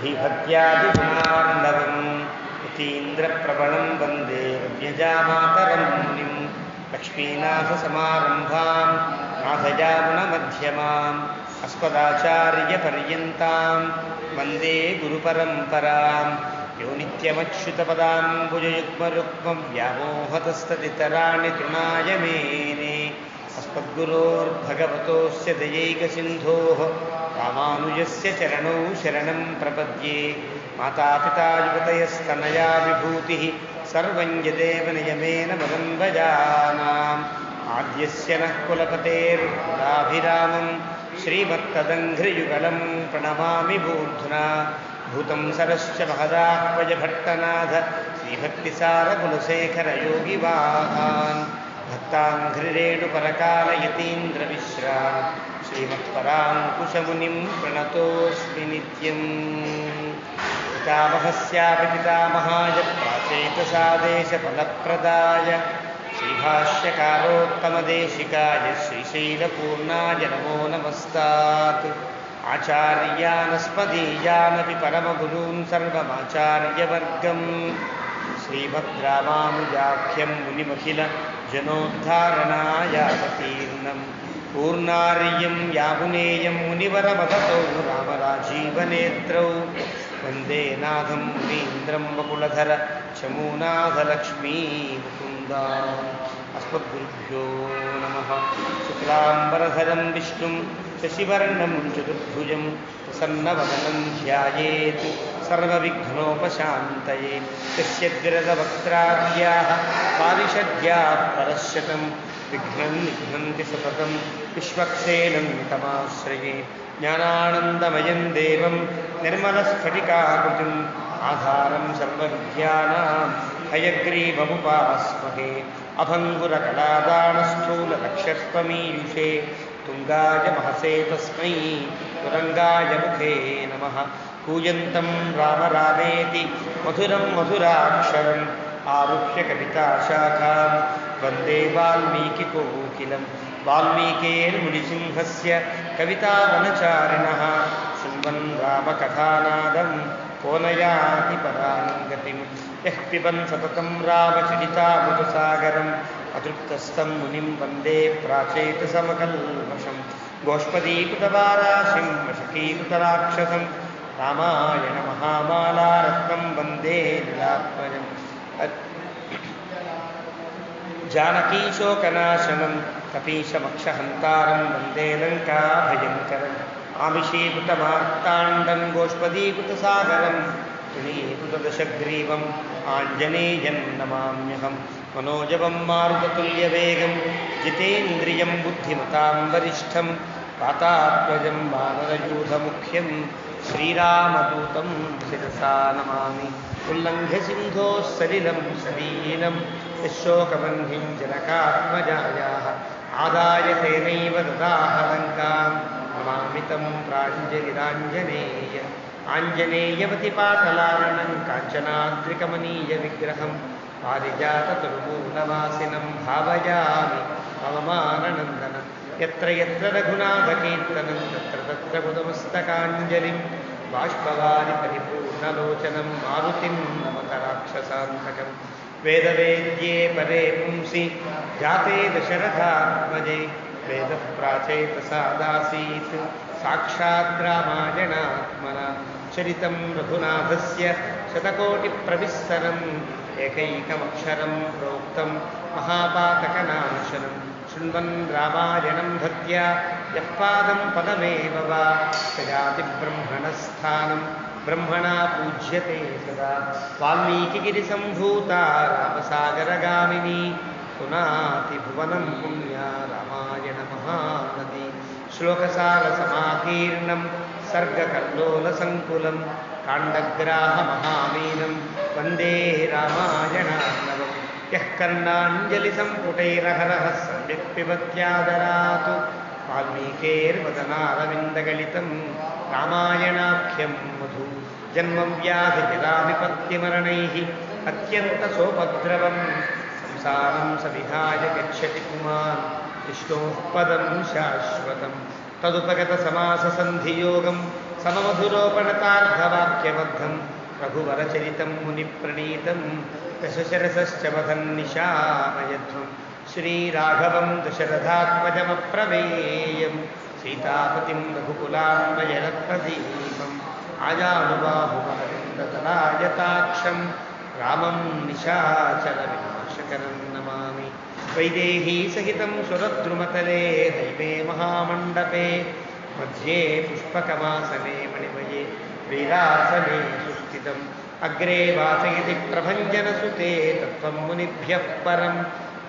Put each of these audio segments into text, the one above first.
श्रीभक्त्यादिगुणार्णवम् यतीन्द्रप्रवणं वन्दे रव्यजामातरं मुनिं लक्ष्मीनाथसमारम्भां नाथयामुनमध्यमाम् अस्मदाचार्यपर्यन्तां वन्दे गुरुपरम्परां यो नित्यमच्युतपदाम्बुजयुग्मरुक्मं व्यामोहतस्तदितराणि तृणाय मेने अस्मद्गुरोर्भगवतोस्य दयैकसिन्धोः रामानुजस्य चरणौ शरणं प्रपद्ये मातापिता युवतयस्तनया विभूतिः सर्वं यदेव नियमेन मदं भजानाम् आद्यस्य नः कुलपतेर्कुलाभिरामं श्रीमत्तदङ्घ्रियुगलं प्रणमामि मूर्ध्ना भूतं सरश्च महदाह्वयभट्टनाथ श्रीभक्तिसारकुलशेखरयोगिवाहान् भक्ताङ्घ्रिरेणुपरकालयतीन्द्रविश्रां श्रीमत्पराङ्कुशमुनिं प्रणतोऽस्मि नित्यम् पितामहस्यापि पितामहाय प्राचेतसादेशफलप्रदाय श्रीभाष्यकारोत्तमदेशिकाय श्रीशैलपूर्णाय नमो नमस्तात् आचार्यानस्मदीयानपि परमगुरून् सर्वमाचार्यवर्गं श्रीमद्रामानुजाख्यं मुनिमखिल जनोद्धारणायावतीर्णं पूर्णार्यं यामुनेयं मुनिवरमदतौ रामराजीवनेत्रौ वन्दे नाथं मुनीन्द्रं वकुलधर चमूनाथलक्ष्मीमुकुन्दा अस्मद्गुरुभ्यो नमः। शुक्लाम्बरधरं विष्णुं शशिवर्णं चतुर्भुजं प्रसन्नवदनं ध्यायेत् सर्वविघ्नोपशान्तये यस्य विरदवक्त्राद्याः पारिषद्याः परश्यतं विघ्नं निघ्नन्ति सततं विश्वक्सेनं तमाश्रये ज्ञानानन्दमयं देवं निर्मलस्फटिकाकृतिम् आधारं सर्वविद्यानां हयग्रीवमुपास्महे अभङ्गुरकलादानस्थूललक्ष्यत्वमीयुषे तुङ्गाय महसे तस्मै तुरङ्गाय मुखे नमः। कूजन्तं राम रामेति मधुरं मधुराक्षरम् आरुह्य कविताशाखां वन्दे वाल्मीकिकोकिलं वाल्मीकेर्मुनिसिंहस्य कवितावनचारिणः शृण्वन् रामकथानादं को न याति परां गतिं यः पिबन् सततं रामचरितामृतसागरम् अतृप्तस्थं मुनिं वन्दे प्राचेतसमकल्मषं गोष्पदीकृतवाराशिं वशकीकृतराक्षसं रामायण महामालारत्नं वन्दे लीलात्मजम् जानकीशोकनाशनं कपीशमक्षहन्तारं वन्दे लङ्काभयङ्करम् आमिषीकृतमार्ताण्डं गोष्पदीकृतसागरं तृणीकृतदशग्रीवम् आञ्जनेयं नमाम्यहं मनोजवं मारुततुल्यवेगं जितेन्द्रियं बुद्धिमतां वरिष्ठं वातात्मजं वानरयूथमुख्यं श्रीरामदूतं शिरसा नमामि। उल्लङ्घ्य सिन्धोः सलिलं सलीलं यशोकबन्धिं जनकात्मजायाः आदाय तेनैव ददाह लङ्कां नमामि तं प्राञ्जलिराञ्जनेय आञ्जनेयवतिपाटलार्णं काञ्चनाद्रिकमनीयविग्रहं पारिजाततुर्मूलवासिनं भावयामि पवमाननन्दनं यत्र यत्र रघुनाथकीर्तनं तत्र तत्र बुधमस्तकाञ्जलिं बाष्पवारि परिपूर्णलोचनं मारुतिं नमत राक्षसान्तकं वेदवेद्ये परे पुंसि जाते दशरथात्मजे वेदः प्राचेतसादासीत् साक्षात् रामायणात्मना चरितं रघुनाथस्य शतकोटिप्रविस्तरम् एकैकमक्षरं प्रोक्तं महापातकनाशनं शृण्वन् रामायणं भक्त्या यः पादं पदमेव वा प्रयाति ब्रह्मणस्थानं ब्रह्मणा पूज्यते सदा। वाल्मीकिगिरिसम्भूता रामसागरगामिनी पुनाति भुवनं पुण्या रामायण महानदी श्लोकसारसमाकीर्णं सर्गकल्लोलसङ्कुलं काण्डग्राहमहामीनं वन्दे रामायणार्णवम् यः कर्णाञ्जलिसम्पुटैरहरः सम्यक् पिबत्यादरात् वाल्मीकेर्वदनारविन्दगलितं रामायणाख्यं मधु जन्मव्याधिजराविपत्तिमरणैः अत्यन्तसोपद्रवं संसारं सविहाय गच्छति पुमान् विष्णोः पदं शाश्वतं తదుపగత సమాస సంధియోగం సమమధురోపణతార్థవాక్యబద్ధం రఘువరచరితం మునిప్రణీతం దశశరసశ్చమధన్నిశామయధ్వం శ్రీరాఘవం దశరథాత్మజమప్రమేయం సీతాపతిం రఘుకులాన్వయరత్నదీపం ఆజానుబాహుమరవిందతలాయతాక్షం రామం నిశాచల వినాశకరం నమామి. వైదేహీ సహితం సురద్రుమతలే హైమే మహామండపే మధ్యే పుష్పకమాసనే మణిమయే వీరాసనే సుస్థితం అగ్రే వాసయతి ప్రభంజనసుతే తత్వం మునిభ్యః పరం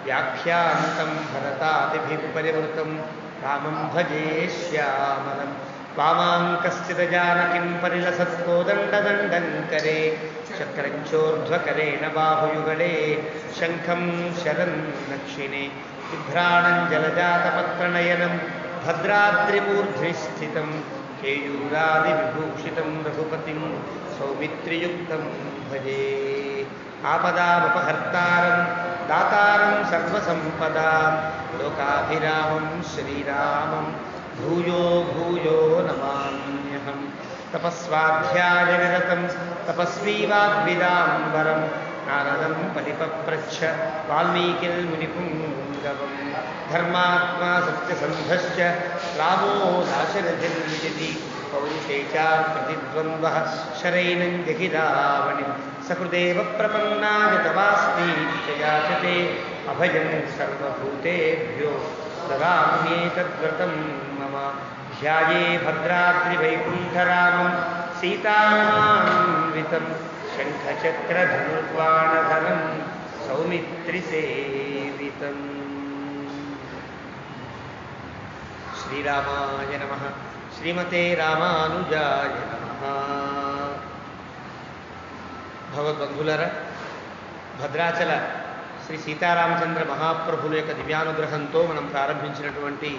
వ్యాఖ్యాంతం భరతాదిభిః పరివృతం రామం భజే శ్యామలం. వామాంకస్థిత జానకిం పరిలసత్కోదండదండం కరే చక్రంచోర్ధ్వకరేణ బాహుయుగళే శంఖం శరన్ దక్షిణే బిభ్రాణం జలజాతపత్రనయనం భద్రాద్రిమూర్ధ్ని స్థితం కేయూరాదివిభూషితం రఘుపతిం సౌమిత్రియుక్తం భజే. ఆపదామపహర్తారం దాతారం సర్వసంపదాం లోకాభిరామం శ్రీరామం భూయో భూయో నమామ్యహం. తపస్వాధ్యాయనిరతం తపస్వీ వాగ్విదాంబరం నారదం పరిపప్రచ్ఛ వాల్మీకిర్మునిపుంగవం. ధర్మాత్మా సత్యసంధశ్చ రామో దాశరథిర్విజతి పౌరుషే చ ప్రతిద్వంద్వః శరైనం జహిరావణిం. సకృదేవ ప్రపన్నాయ తవాస్మీతి చ యాచతే అభయం సర్వభూతేభ్యో దదామ్యేతద్వ్రతం మమ. ధ్యాయే భద్రాద్రివైకుంఠరామం సీతానాన్వితం శంఖచక్రధనుర్బాణధరం సౌమిత్రిసేవితం. శ్రీరామాయ నమః. శ్రీమతే రామానుజాయ నమః. భగవద్బంధులారా, భద్రాచల శ్రీ సీతారామచంద్ర మహాప్రభుల యొక్క దివ్యానుగ్రహంతో మనం ప్రారంభించినటువంటి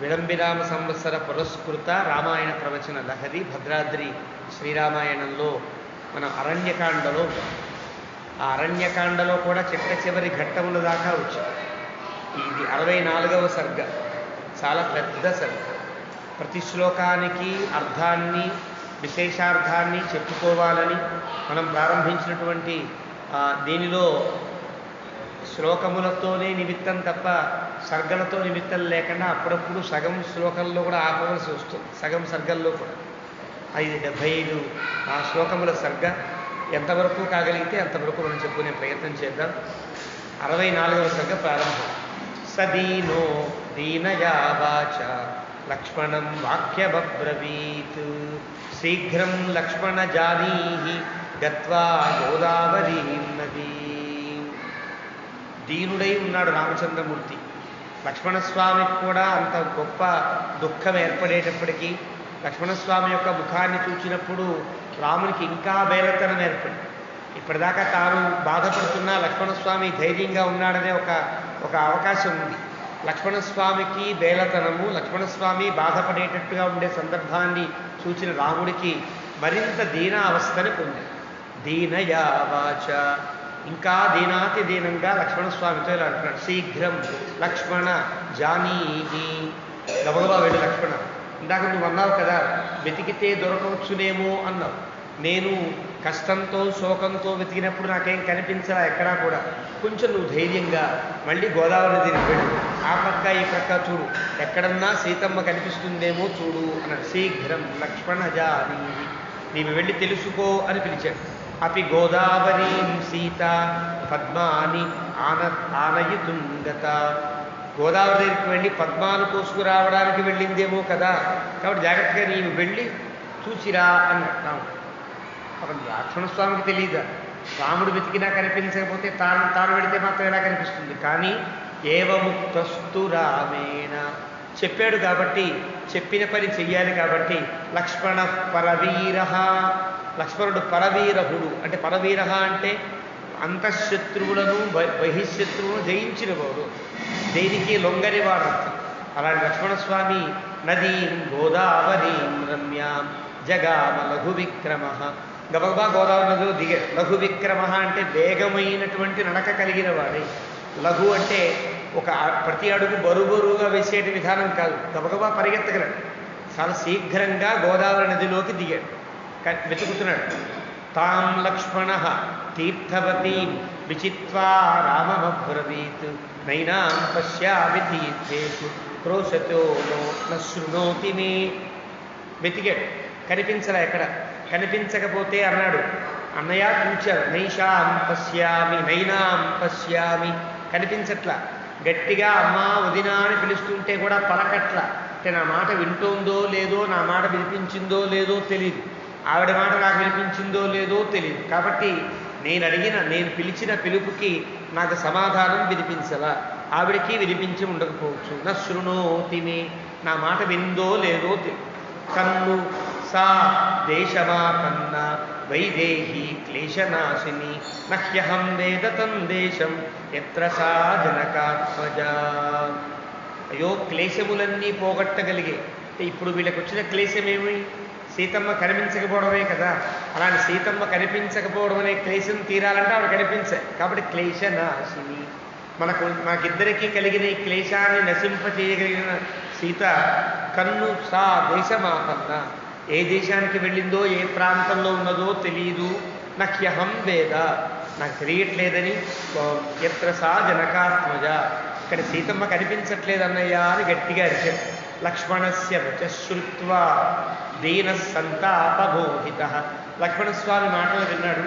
విలంబిరామ సంవత్సర పురస్కృత రామాయణ ప్రవచన లహరి భద్రాద్రి శ్రీరామాయణంలో మనం అరణ్యకాండలో ఆ అరణ్యకాండలో కూడా చిట్ట చివరి ఘట్టముల దాకా వచ్చాం. ఇది 64వ సర్గ, చాలా పెద్ద సర్గ. ప్రతి శ్లోకానికి అర్థాన్ని విశేషార్థాన్ని చెప్పుకోవాలని మనం ప్రారంభించినటువంటి దీనిలో శ్లోకములతోనే నిమిత్తం తప్ప సర్గలతో నిమిత్తం లేకుండా అప్పుడప్పుడు సగం శ్లోకంలో కూడా ఆపవలసి వస్తుంది, సగం సర్గల్లో కూడా. 75 శ్లోకముల సర్గ ఎంతవరకు కాగలిగితే అంతవరకు మనం చెప్పుకునే ప్రయత్నం చేద్దాం. 64వ సర్గ ప్రారంభం. సదీనో దీనయా వాచ లక్ష్మణం వాక్యమబ్రవీత్ శీఘ్రం లక్ష్మణ జానీహి గత్వా గోదావరీం నదీ. దీనుడై ఉన్నాడు రామచంద్రమూర్తి. లక్ష్మణస్వామికి కూడా అంత గొప్ప దుఃఖం ఏర్పడేటప్పటికీ లక్ష్మణస్వామి యొక్క ముఖాన్ని చూచినప్పుడు రామునికి ఇంకా బేలతనం ఏర్పడింది. ఇప్పటిదాకా తాను బాధపడుతున్నా లక్ష్మణస్వామి ధైర్యంగా ఉన్నాడనే ఒక అవకాశం ఉంది. లక్ష్మణస్వామికి బేలతనము, లక్ష్మణస్వామి బాధపడేటట్టుగా ఉండే సందర్భాన్ని చూచిన రాముడికి మరింత దీనా అవస్థని పొంది. దీనయా వాచ, ఇంకా దీనాతి దీనంగా లక్ష్మణస్వామితో ఇలా అంటున్నాడు. శీఘ్రం లక్ష్మణ జానీహి, గబగబా వెళ్ళి లక్ష్మణ, ఇందాక నువ్వు అన్నావు కదా వెతికితే దొరకవచ్చునేమో అన్నావు. నేను కష్టంతో శోకంతో వెతికినప్పుడు నాకేం కనిపించలా ఎక్కడా కూడా. కొంచెం నువ్వు ధైర్యంగా మళ్ళీ గోదావరి నదిని వెళ్ళు, ఆ పక్క ఈ పక్క చూడు, ఎక్కడన్నా సీతమ్మ కనిపిస్తుందేమో చూడు అన్నాడు. శీఘ్రం లక్ష్మణ జానీహి, నీవు వెళ్ళి తెలుసుకో అని పిలిచాడు. అపి గోదావరీం సీత పద్మాని ఆనయితుం గత, గోదావరి దగ్గరికి వెళ్ళి పద్మాలు కోసుకురావడానికి వెళ్ళిందేమో కదా, కాబట్టి జాగ్రత్తగా నీవు వెళ్ళి చూసిరా అన్నట్టు. అప్పుడు లక్ష్మణస్వామికి తెలియదా, రాముడు వెతికినా కనిపించకపోతే తాను వెళితే మాత్రం ఎలా కనిపిస్తుంది. కానీ ఏవముక్తస్తు రామేణ, చెప్పాడు కాబట్టి చెప్పిన పని చెయ్యాలి కాబట్టి లక్ష్మణ పరవీర, లక్ష్మణుడు పరవీరహుడు. అంటే పరవీర అంటే అంతఃశత్రువులను బహిశత్రువులను జయించినవాడు, దేనికి లొంగనివాడు. అలాంటి లక్ష్మణస్వామి నదీం గోదావరీం రమ్యాం జగామ లఘు విక్రమ, గబగబా గోదావరి నదిలో దిగాడు. లఘు విక్రమ అంటే వేగమైనటువంటి నడక కలిగిన వాడే. లఘు అంటే ప్రతి అడుగు బరువుగా వేసేటి విధానం కాదు, గబగబా పరిగెత్తగలడు. చాలా శీఘ్రంగా గోదావరి నదిలోకి దిగాడు. వెతుకుతున్నాడు. తాం లక్ష్మణ తీర్థవతీం విచిత్వా రామమబ్రవీత్ నైనాం పశ్యామి తీర్థేషు క్రోశతో న శృణోతి మే. వెతికాడు, కనిపించలే. ఎక్కడ కనిపించకపోతే అన్నాడు, అన్నయ్య చూచారు. నైషాం పశ్యామి నైనాం పశ్యామి, కనిపించట్లా. గట్టిగా అమ్మా వదినా అని పిలుస్తుంటే కూడా పలకట్లా. అంటే నా మాట వింటోందో లేదో, నా మాట వినిపించిందో లేదో తెలియదు, ఆవిడ మాట నాకు వినిపించిందో లేదో తెలియదు. కాబట్టి నేను పిలిచిన పిలుపుకి నాకు సమాధానం వినిపించలా, ఆవిడికి వినిపించి ఉండకపోవచ్చు. నా శృణోతిమే, నా మాట విందో లేదో తెలియదు. కన్ను సా దేశమాపన్న వైదేహి క్లేశనాశిని నహ్యహం వేద తం దేశం ఎత్ర సా జనకాత్మజా. అయ్యో, క్లేశములన్నీ పోగొట్టగలిగే. ఇప్పుడు వీళ్ళకి వచ్చిన క్లేశమేమి? సీతమ్మ కనిపించకపోవడమే కదా. అలాంటి సీతమ్మ కనిపించకపోవడం అనే క్లేశం తీరాలంటే ఆవిడ కనిపించాయి. కాబట్టి క్లేశనాశిని, మనకిద్దరికీ కలిగిన ఈ క్లేశాన్ని నశింపచేయగలిగిన సీత. కన్ను సా దేశమాపన్న, ఏ దేశానికి వెళ్ళిందో ఏ ప్రాంతంలో ఉన్నదో తెలియదు. నహ్యహం వేద, నాకు తెలియట్లేదని. ఎత్ర సా జనకాత్మజ, ఇక్కడ సీతమ్మ కనిపించట్లేదన్నయ్యా అని గట్టిగా అరిచాడు. లక్ష్మణస్య వచశ్రుత్వా దీన సంతాపబోధిత. లక్ష్మణస్వామి మాటలు విన్నాడు,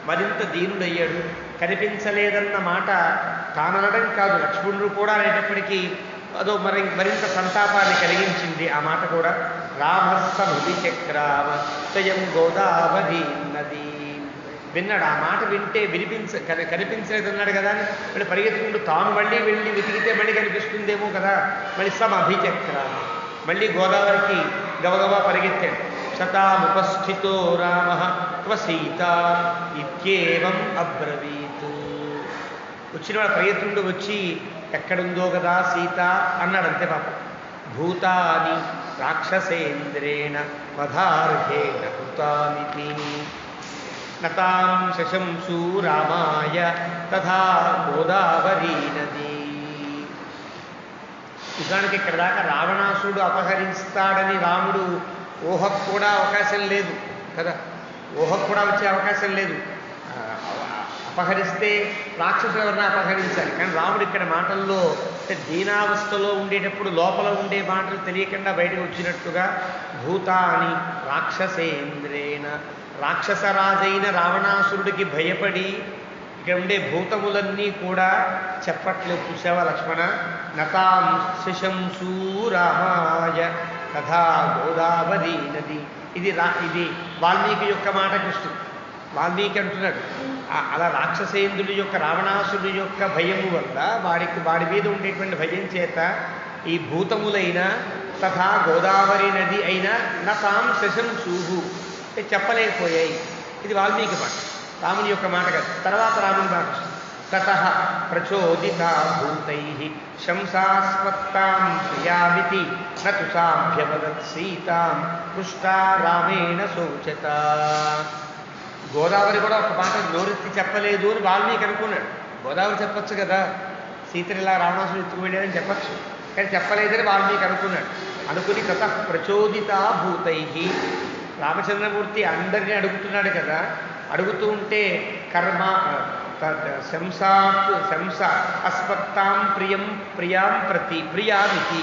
మరింత దీనుడయ్యాడు. కనిపించలేదన్న మాట తాననడం కాదు, లక్ష్మణుడు కూడా అనేటప్పటికీ అదో మరింత సంతాపాన్ని కలిగించింది ఆ మాట కూడా. రామస్సముదిచక్రామ స్వయం గోదావరి నది. విన్నాడు, ఆ మాట వింటే కనిపించలేదన్నాడు కదా అని మళ్ళీ పరిగెత్తుకుంటూ తాను మళ్ళీ వెళ్ళి వెతికితే మళ్ళీ కనిపిస్తుందేమో కదా. మళ్ళీ సమభిచక్రామ, మళ్ళీ గోదావరికి గబగబా పరిగెత్తాడు. శతాముపస్థితో రామ త్వ సీత ఇత్యేవం అబ్రవీత్. వచ్చిన వాడు పరిగెత్తుంటూ వచ్చి ఎక్కడుందో కదా సీత అన్నాడు. అంతే పాపం. భూతాని రాక్షసేంద్రేణ వధార్హేణ భూతానితి నతాం శశంసు రామాయ తథా గోదావరీ నది. నిజానికి ఇక్కడ దాకా రావణాసురుడు అపహరిస్తాడని రాముడు ఊహకు కూడా అవకాశం లేదు కదా, ఊహకు కూడా వచ్చే అవకాశం లేదు. అపహరిస్తే రాక్షసులు ఎవరన్నా అపహరించాలి. కానీ రాముడు ఇక్కడ మాటల్లో అంటే దీనావస్థలో ఉండేటప్పుడు లోపల ఉండే మాటలు తెలియకుండా బయటకు వచ్చినట్టుగా భూతాని రాక్షసేంద్రేణ, రాక్షసరాజైన రావణాసురుడికి భయపడి ఇక్కడ ఉండే భూతములన్నీ కూడా చెప్పట్లేదు. చూసావా లక్ష్మణ, నతాం శశంసు రామాయ తథా గోదావరీ నది. ఇది వాల్మీకి యొక్క మాటకు వస్తుంది. వాల్మీకి అంటున్నాడు, అలా రాక్షసేంద్రుడి యొక్క రావణాసురుడి యొక్క భయము వల్ల వాడి మీద ఉండేటువంటి భయం చేత ఈ భూతములైన తథా గోదావరి నది అయినా నతాం శశంసూహు అంటే చెప్పలేకపోయాయి. ఇది వాల్మీకి మాట, రాముని యొక్క మాట కాదు. తర్వాత రాముని మాట తతః ప్రచోదితా భూతైః శంసాస్మత్తాం ప్రియామితి నతు సాభ్యవదత్ సీతాం పృష్టా రామేణ శోచత. గోదావరి కూడా ఒక మాట నోరెత్తి చెప్పలేదు అని వాల్మీకి అనుకున్నాడు. గోదావరి చెప్పచ్చు కదా, సీతని ఇలా రావణాసుడు ఎత్తుకు వెళ్ళారని చెప్పచ్చు, కానీ చెప్పలేదని వాల్మీకి అనుకున్నాడు. అనుకుని తతః ప్రచోదితా భూతైః, రామచంద్రమూర్తి అందరినీ అడుగుతున్నాడు కదా. అడుగుతూ ఉంటే కర్మ శంస అస్మత్తాం ప్రియాం ప్రతి ప్రియామితి,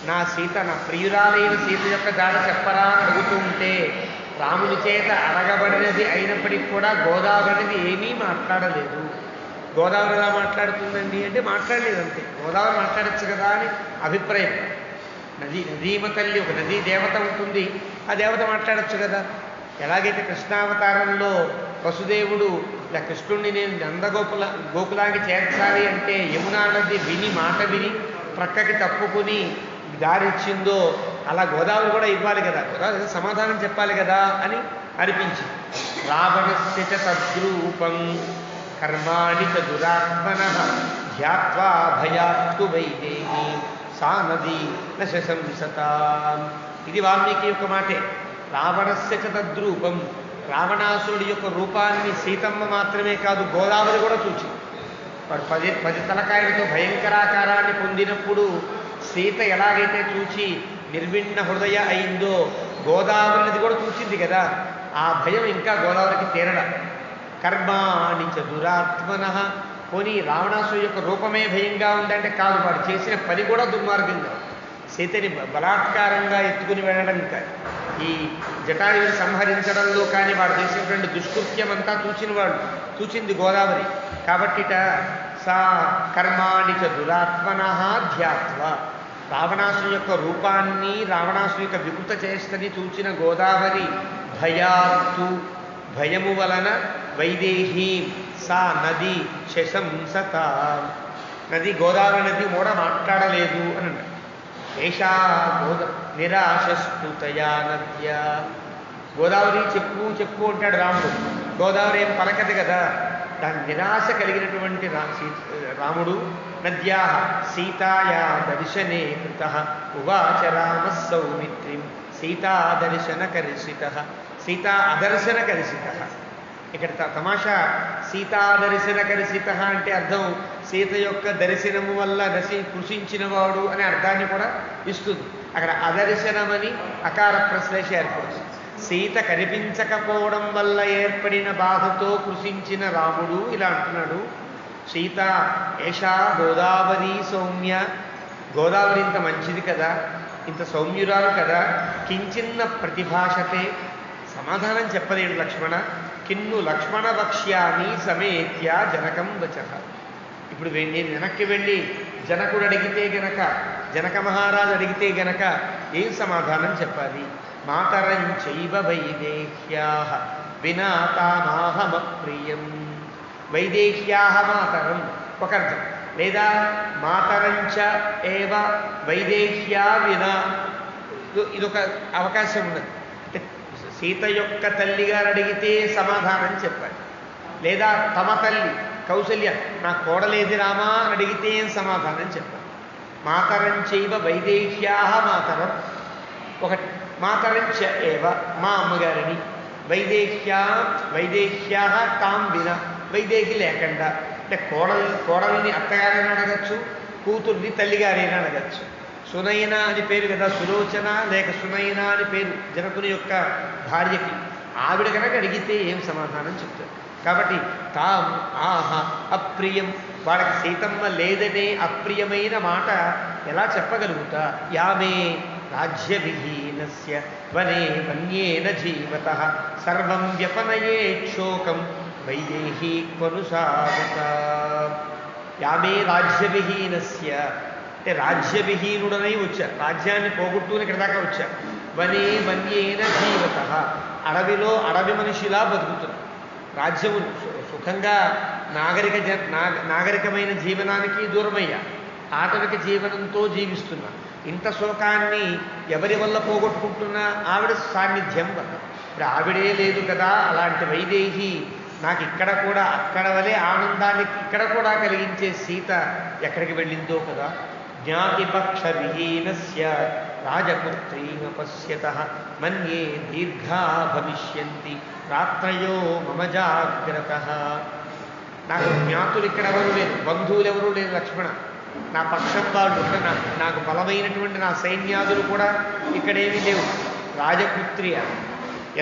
నా సీత, నా ప్రియురాలైన సీత యొక్క జాడ చెప్పరా అని అడుగుతూ ఉంటే రాముని చేత అడగబడినది అయినప్పటికీ కూడా గోదావరిది ఏమీ మాట్లాడలేదు. గోదావరి ఎలా మాట్లాడుతుందండి అంటే మాట్లాడలేదు, అంతే. గోదావరి మాట్లాడచ్చు కదా అని అభిప్రాయం. నదీమ తల్లి, ఒక నదీ దేవత ఉంటుంది, ఆ దేవత మాట్లాడచ్చు కదా. ఎలాగైతే కృష్ణావతారంలో వసుదేవుడు ఇలా కృష్ణుడిని నేను గోకులానికి చేర్చాలి అంటే యమునా నది మాట విని ప్రక్కకి తప్పుకుని దారిచ్చిందో అలా గోదావరి కూడా ఇవ్వాలి కదా, గోదావరి సమాధానం చెప్పాలి కదా అని అనిపించింది. రావణస్య చ తద్రూపం కర్మాణి చ దురాత్మనః ధ్యాత్వా భయాత్తు వైదేహి సా నదీ న శశంసతాం. ఇది వాల్మీకి యొక్క మాటే. రావణస్య చ తద్రూపం, రావణాసురుడి యొక్క రూపాన్ని సీతమ్మ మాత్రమే కాదు గోదావరి కూడా చూచింది. వాడు 10 తలకాయలతో భయంకరాకారాన్ని పొందినప్పుడు సీత ఎలాగైతే చూచి నిర్విణ్ణ హృదయ అయిందో గోదావరి నది కూడా చూసింది కదా. ఆ భయం ఇంకా గోదావరికి తీరడ. కర్మాణి చ దురాత్మన. పోనీ రావణాసుడు యొక్క రూపమే భయంగా ఉందంటే కాదు, వాడు చేసిన పని కూడా దుర్మార్గంగా. సీతని బలాత్కారంగా ఎత్తుకుని వెళ్ళడం కానీ, ఈ జటాయువుని సంహరించడంలో కానీ వాడు చేసినటువంటి దుష్కృత్యం అంతా చూచింది గోదావరి. కాబట్టిట సా కర్మాణి చ దురాత్మన ధ్యాత్వ. రావణాసుని యొక్క రూపాన్ని, రావణాసుని యొక్క వికృత చేష్టని చూచిన గోదావరి భయాత్తు, భయము వలన వైదేహీ సా నది శశంసత. నది గోదావరి నది కూడా మాట్లాడలేదు అని అన్నాడు. ఏషా నిరాశస్ఫుతయా నద్య. గోదావరి చెప్పు చెప్పు అంటాడు రాముడు. గోదావరి ఏం పలకదు కదా. దాని నిరాశ కలిగినటువంటి రాముడు నద్యా సీతాయా దర్శనే కృత ఉవాచ రామ సౌమిత్రిం సీతాదర్శన కరిషిత. సీతా అదర్శన కరిషిత. ఇక్కడ తమాషా సీతాదర్శన కరిషిత అంటే అర్థం సీత యొక్క దర్శనము వల్ల కృషించినవాడు అనే అర్థాన్ని కూడా ఇస్తుంది. అక్కడ అదర్శనమని అకార ప్రశ్లేష ఏర్పడుతుంది. సీత కనిపించకపోవడం వల్ల ఏర్పడిన బాధతో కృషించిన రాముడు ఇలా అంటున్నాడు. సీత ఏషా గోదావరి సౌమ్య. గోదావరి ఇంత మంచిది కదా, ఇంత సౌమ్యురాలు కదా. కించిన్న ప్రతిభాషతే. సమాధానం చెప్పలేడు లక్ష్మణ. కిన్ను లక్ష్మణ వక్ష్యామి సమేత్య జనకం వచః. ఇప్పుడు నేను వెనక్కి వెళ్ళి జనకుడు అడిగితే గనక, జనక మహారాజు అడిగితే గనక ఏం సమాధానం చెప్పాలి? మాతరంచైవ వైదేహ్యాః వినా తామాహమప్రియం. వైదేహ్యాః మాతరం ఒక అర్థం, లేదా మాతరంచ ఏవ వైదేహ్యా వినా, ఇదొక అవకాశం ఉన్నది. అంటే సీత యొక్క తల్లిగారు అడిగితే సమాధానం చెప్పాలి, లేదా తమ తల్లి కౌసల్య నా కోడలేది రామా అని అడిగితే ఏం సమాధానం చెప్పాలి. మాతరంచైవ వైదేహ్యాః మాతరం ఒకటి, మాతరంచ ఏవ మా అమ్మగారిని, వైదేహ్యాః తాం విన, వైదేహి లేకుండా. అంటే కోడల్ని అత్తగారైనా అడగచ్చు, కూతుర్ని తల్లిగారైనా అడగచ్చు. సునయన అని పేరు కదా సులోచన, లేక సునయన అని పేరు జనకుని యొక్క భార్యకి. ఆవిడ కనుక అడిగితే ఏం సమాధానం చెప్తారు. కాబట్టి తాం ఆహ అప్రియం, వాళ్ళకి సీతమ్మ లేదనే అప్రియమైన మాట ఎలా చెప్పగలుగుతా. యామే రాజ్యవిహీనస్య వనే వన్యేన జీవతః సర్వం వ్యపనయేక్షోకం వైదేహీ క్వనుసాగత. యామే రాజ్యవిహీనస్య అంటే రాజ్యవిహీనుడనై వచ్చా, రాజ్యాన్ని పోగొట్టుకుని ఇక్కడ దాకా వచ్చా. వనే వన్యేన జీవతః అడవిలో అడవి మనిషిలా బతుకుతున్నా. రాజ్యము సుఖంగా నాగరికమైన జీవనానికి దూరమయ్యా, ఆటవిక జీవనంతో జీవిస్తున్నా. ఇంత శోకాన్ని ఎవరి వల్ల పోగొట్టుకుంటున్నా? ఆవిడ సాన్నిధ్యం వల్ల. ఇప్పుడు ఆవిడే లేదు కదా. అలాంటి వైదేహి నాకు ఇక్కడ కూడా అక్కడ వలె ఆనందాన్ని ఇక్కడ కూడా కలిగించే సీత ఎక్కడికి వెళ్ళిందో కదా. జ్ఞాతిపక్ష విహీనస్య రాజపుత్రీమ పశ్యతః మన్యే దీర్ఘా భవిష్యంతి రాత్రయో మమ జాగ్రతః. నాకు జ్ఞాతులు ఇక్కడ ఎవరు లేరు, బంధువులు ఎవరూ లేరు లక్ష్మణ. నా పక్షం వాళ్ళు, నాకు బలమైనటువంటి నా సైన్యాదులు కూడా ఇక్కడేమీ లేవు. రాజపుత్రి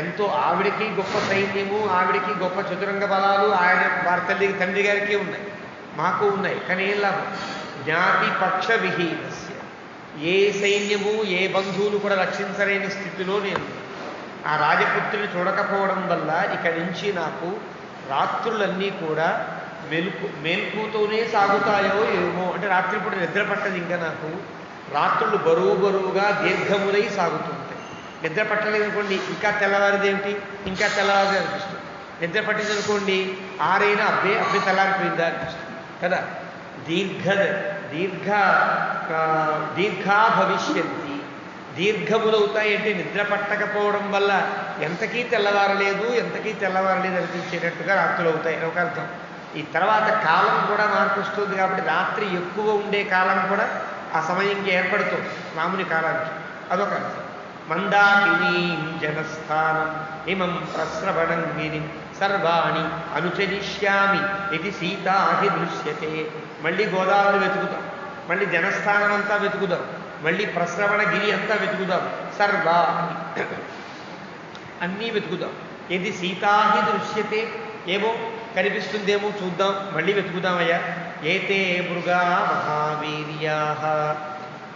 ఎంతో, ఆవిడికి గొప్ప సైన్యము, ఆవిడికి గొప్ప చతురంగ బలాలు ఆయన వారి తండ్రి గారికి ఉన్నాయి, మాకు ఉన్నాయి. కానీ ఏం లాభం? జ్ఞాతి పక్ష విహీనస్య, ఏ సైన్యము ఏ బంధువులు కూడా రక్షించలేని స్థితిలో నేను. ఆ రాజపుత్రిని చూడకపోవడం వల్ల ఇక్కడి నుంచి నాకు రాత్రులన్నీ కూడా మేల్కుతోనే సాగుతాయో ఏమో. అంటే రాత్రిపూట నిద్ర పట్టదు. ఇంకా నాకు రాత్రులు బరువుగా దీర్ఘములై సాగుతుంటాయి. నిద్ర పట్టలేదనుకోండి ఇంకా తెల్లవారిదేమిటి, ఇంకా తెల్లవారిదే అనిపిస్తుంది. నిద్ర పట్టిందనుకోండి ఆరైనా అబ్బే తెల్లారిపోయిందా అనిపిస్తుంది కదా. దీర్ఘా భవిష్యంతి, దీర్ఘములవుతాయి. అంటే నిద్ర పట్టకపోవడం వల్ల ఎంతకీ తెల్లవారలేదు అనిపించేటట్టుగా రాత్రులు అవుతాయి అని ఒక అర్థం. ఈ తర్వాత కాలం కూడా మార్పు వస్తుంది కాబట్టి రాత్రి ఎక్కువ ఉండే కాలం కూడా ఆ సమయంకి ఏర్పడుతుంది రాముని కాలానికి, అదొక అర్థం. మందాకినీం జనస్థానం ఇమం ప్రస్రవణం గిరిం సర్వాణి అనుచరిష్యామి ఇది సీతాహి దృశ్యతే. మళ్ళీ గోదావరి వెతుకుతాం, మళ్ళీ జనస్థానం అంతా వెతుకుదాం, మళ్ళీ ప్రస్రవణ గిరి అంతా వెతుకుదాం, సర్వాణి అన్నీ వెతుకుదాం. ఇది సీతాహి దృశ్యతే, ఏమో కనిపిస్తుందేమో చూద్దాం, మళ్ళీ వెతుకుదామయ్యా. ఏతే మృగా మహావీర్యా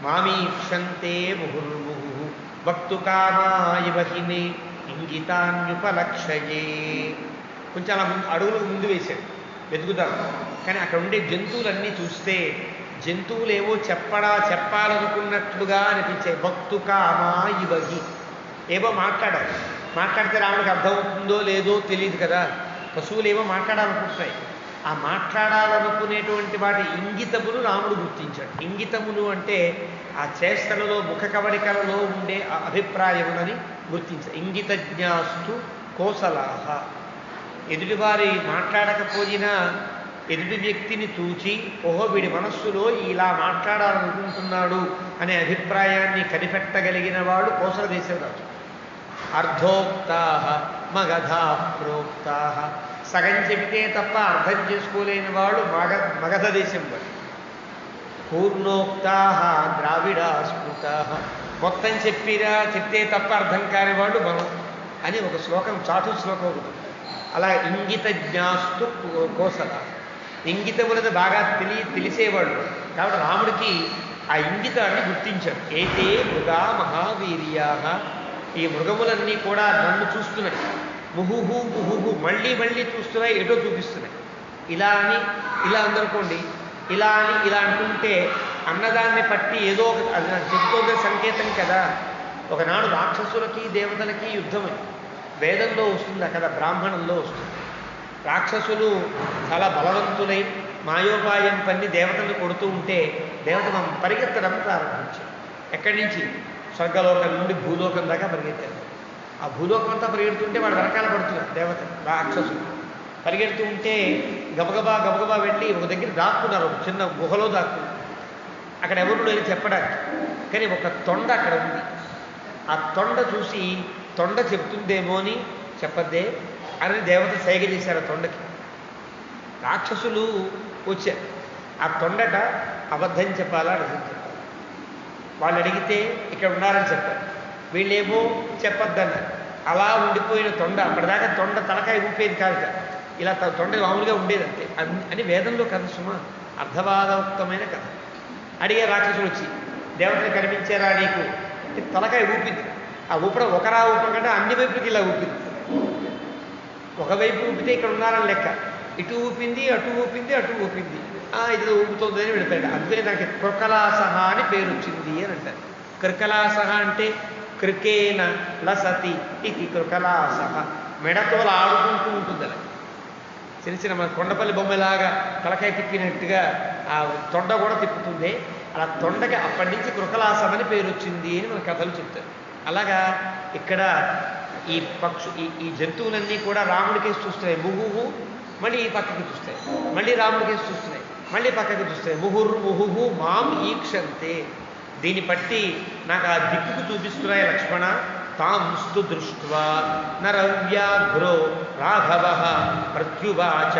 మామీక్షంతే ముహుర్ముహు భక్తుకామాయ వహినే ఇంగితాన్యుపలక్షయే. కొంచెం అలా అడుగులకు ముందు వేశాడు, వెతుకుదాం. కానీ అక్కడ ఉండే జంతువులన్నీ చూస్తే జంతువులేవో చెప్పాలనుకున్నట్లుగా అనిపించాయి. భక్తుకామాయ వహి, ఏవో మాట్లాడాలి. మాట్లాడితే రాముడికి అర్థమవుతుందో లేదో తెలియదు కదా. పశువులేమో మాట్లాడాలనుకుంటున్నాయి. ఆ మాట్లాడాలనుకునేటువంటి వాటి ఇంగితములు రాముడు గుర్తించాడు. ఇంగితములు అంటే ఆ చేష్టలలో ముఖ కవళికలలో ఉండే అభిప్రాయములని గుర్తించాడు. ఇంగితజ్ఞాస్తు కోసలాహ, ఎదుటివారి మాట్లాడకపోయినా ఎదుటి వ్యక్తిని చూచి ఓహో వీడి మనస్సులో ఇలా మాట్లాడాలనుకుంటున్నాడు అనే అభిప్రాయాన్ని కనిపెట్టగలిగిన వాడు కోసల దేశం రాజు. అర్ధోక్తా మగధా ప్రోక్తా, సగం చెబితే తప్ప అర్థం చేసుకోలేని వాడు మగధ దేశం వాడు. పూర్ణోక్తా ద్రావిడా స్మృతా, మొత్తం చెప్తే తప్ప అర్థం కాని వాడు మనం అని ఒక శ్లోకం, చాటు శ్లోకం ఒకటి. అలా ఇంగిత జ్ఞాస్తు కోసల, ఇంగితములను బాగా తెలిసేవాడు. కాబట్టి రాముడికి ఆ ఇంగితాన్ని గుర్తించాడు. ఏతే మృగా మహావీర్యా, ఈ మృగములన్నీ కూడా నన్ను చూస్తున్నాయి. ముహుహు ముహుహు, మళ్ళీ మళ్ళీ చూస్తున్నాయి, ఎటో చూపిస్తున్నాయి. ఇలా అని ఇలా అందనుకోండి, ఇలా అని ఇలా అంటుంటే అన్నదాన్ని పట్టి ఏదో ఒక అది నాకు చెబుతోందే సంకేతం కదా. ఒకనాడు రాక్షసులకి దేవతలకి యుద్ధమని వేదంలో వస్తుంది కదా, బ్రాహ్మణంలో వస్తుంది. రాక్షసులు చాలా బలవంతులై మాయోపాయం పన్ని దేవతల్ని కొడుతూ ఉంటే దేవతలు పరిగెత్తడం ప్రారంభించారు. ఎక్కడి నుంచి? స్వర్గలోకం నుండి భూలోకం దాకా పరిగెత్తారు. ఆ భూలోకం అంతా పరిగెడుతుంటే వాడు వెనకాల పడుతున్నారు దేవతలు, రాక్షసులు. పరిగెడుతూ ఉంటే గబగబా వెళ్ళి ఒక దగ్గర దాక్కున్నారు, ఒక చిన్న గుహలో దాక్కున్నారు. అక్కడ ఎవరు లేని చెప్పడానికి, కానీ ఒక తొండ అక్కడ ఉంది. ఆ తొండ చూసి తొండ చెప్తుందేమో అని చెప్పద్దే అని దేవత సైగ చేశారు ఆ తొండకి. రాక్షసులు వచ్చారు. ఆ తొండట అబద్ధం చెప్పాలా నిజం చెప్పాలి. వాళ్ళు అడిగితే ఇక్కడ ఉన్నారని చెప్పారు, వీళ్ళేమో చెప్పొద్దన్నారు. అలా ఉండిపోయిన తొండ, అప్పటిదాకా తొండ తలకాయ ఊపేది కాదు, ఇలా తొండ మామూలుగా ఉండేది అంతే అని వేదంలో కథ సుమా, అర్థవాదోక్తమైన కథ. అడిగే రాక్షసులు వచ్చి దేవతలు కనిపించారా నీకు, తలకాయ ఊపింది. ఆ ఊపడం ఒకరా ఊపకంటే అన్ని వైపులకి ఇలా ఊపింది. ఒకవైపు ఊపితే ఇక్కడ ఉన్నారని లెక్క, ఇటు ఊపింది అటు ఊపింది అటు ఊపింది, ఇది ఊపుతుందని వెళ్ళిపోయాడు. అందుకని దానికి కృకలాసహ అని పేరు వచ్చింది అని అంటారు. కృకలాసహ అంటే కృకేన లసతి ఇది కృకలాసహ, మెడతో ఆడుకుంటూ ఉంటుంది. అలా చిన్న చిన్న మన కొండపల్లి బొమ్మలాగా తలకాయ తిప్పినట్టుగా ఆ తొండ కూడా తిప్పుతుంది. అలా తొండకి అప్పటి నుంచి కృకలాసం అని పేరు వచ్చింది అని మన కథలు చెప్తారు. అలాగా ఇక్కడ ఈ జంతువులన్నీ కూడా రాముడికేసి చూస్తున్నాయి. ముహుహు మళ్ళీ ఈ పక్కకి చూస్తాయి, మళ్ళీ రాముడికేసి చూస్తున్నాయి, మళ్ళీ పక్కకి చూస్తాయి. ముహుర్ముహు మాం ఈక్షంతే, దీన్ని బట్టి నాకు ఆ దిక్కుకు చూపిస్తున్నాయి. లక్ష్మణ తాంస్తు దృష్ట్వా నరవ్యాఘ్రో రాఘవ ప్రత్యువాచ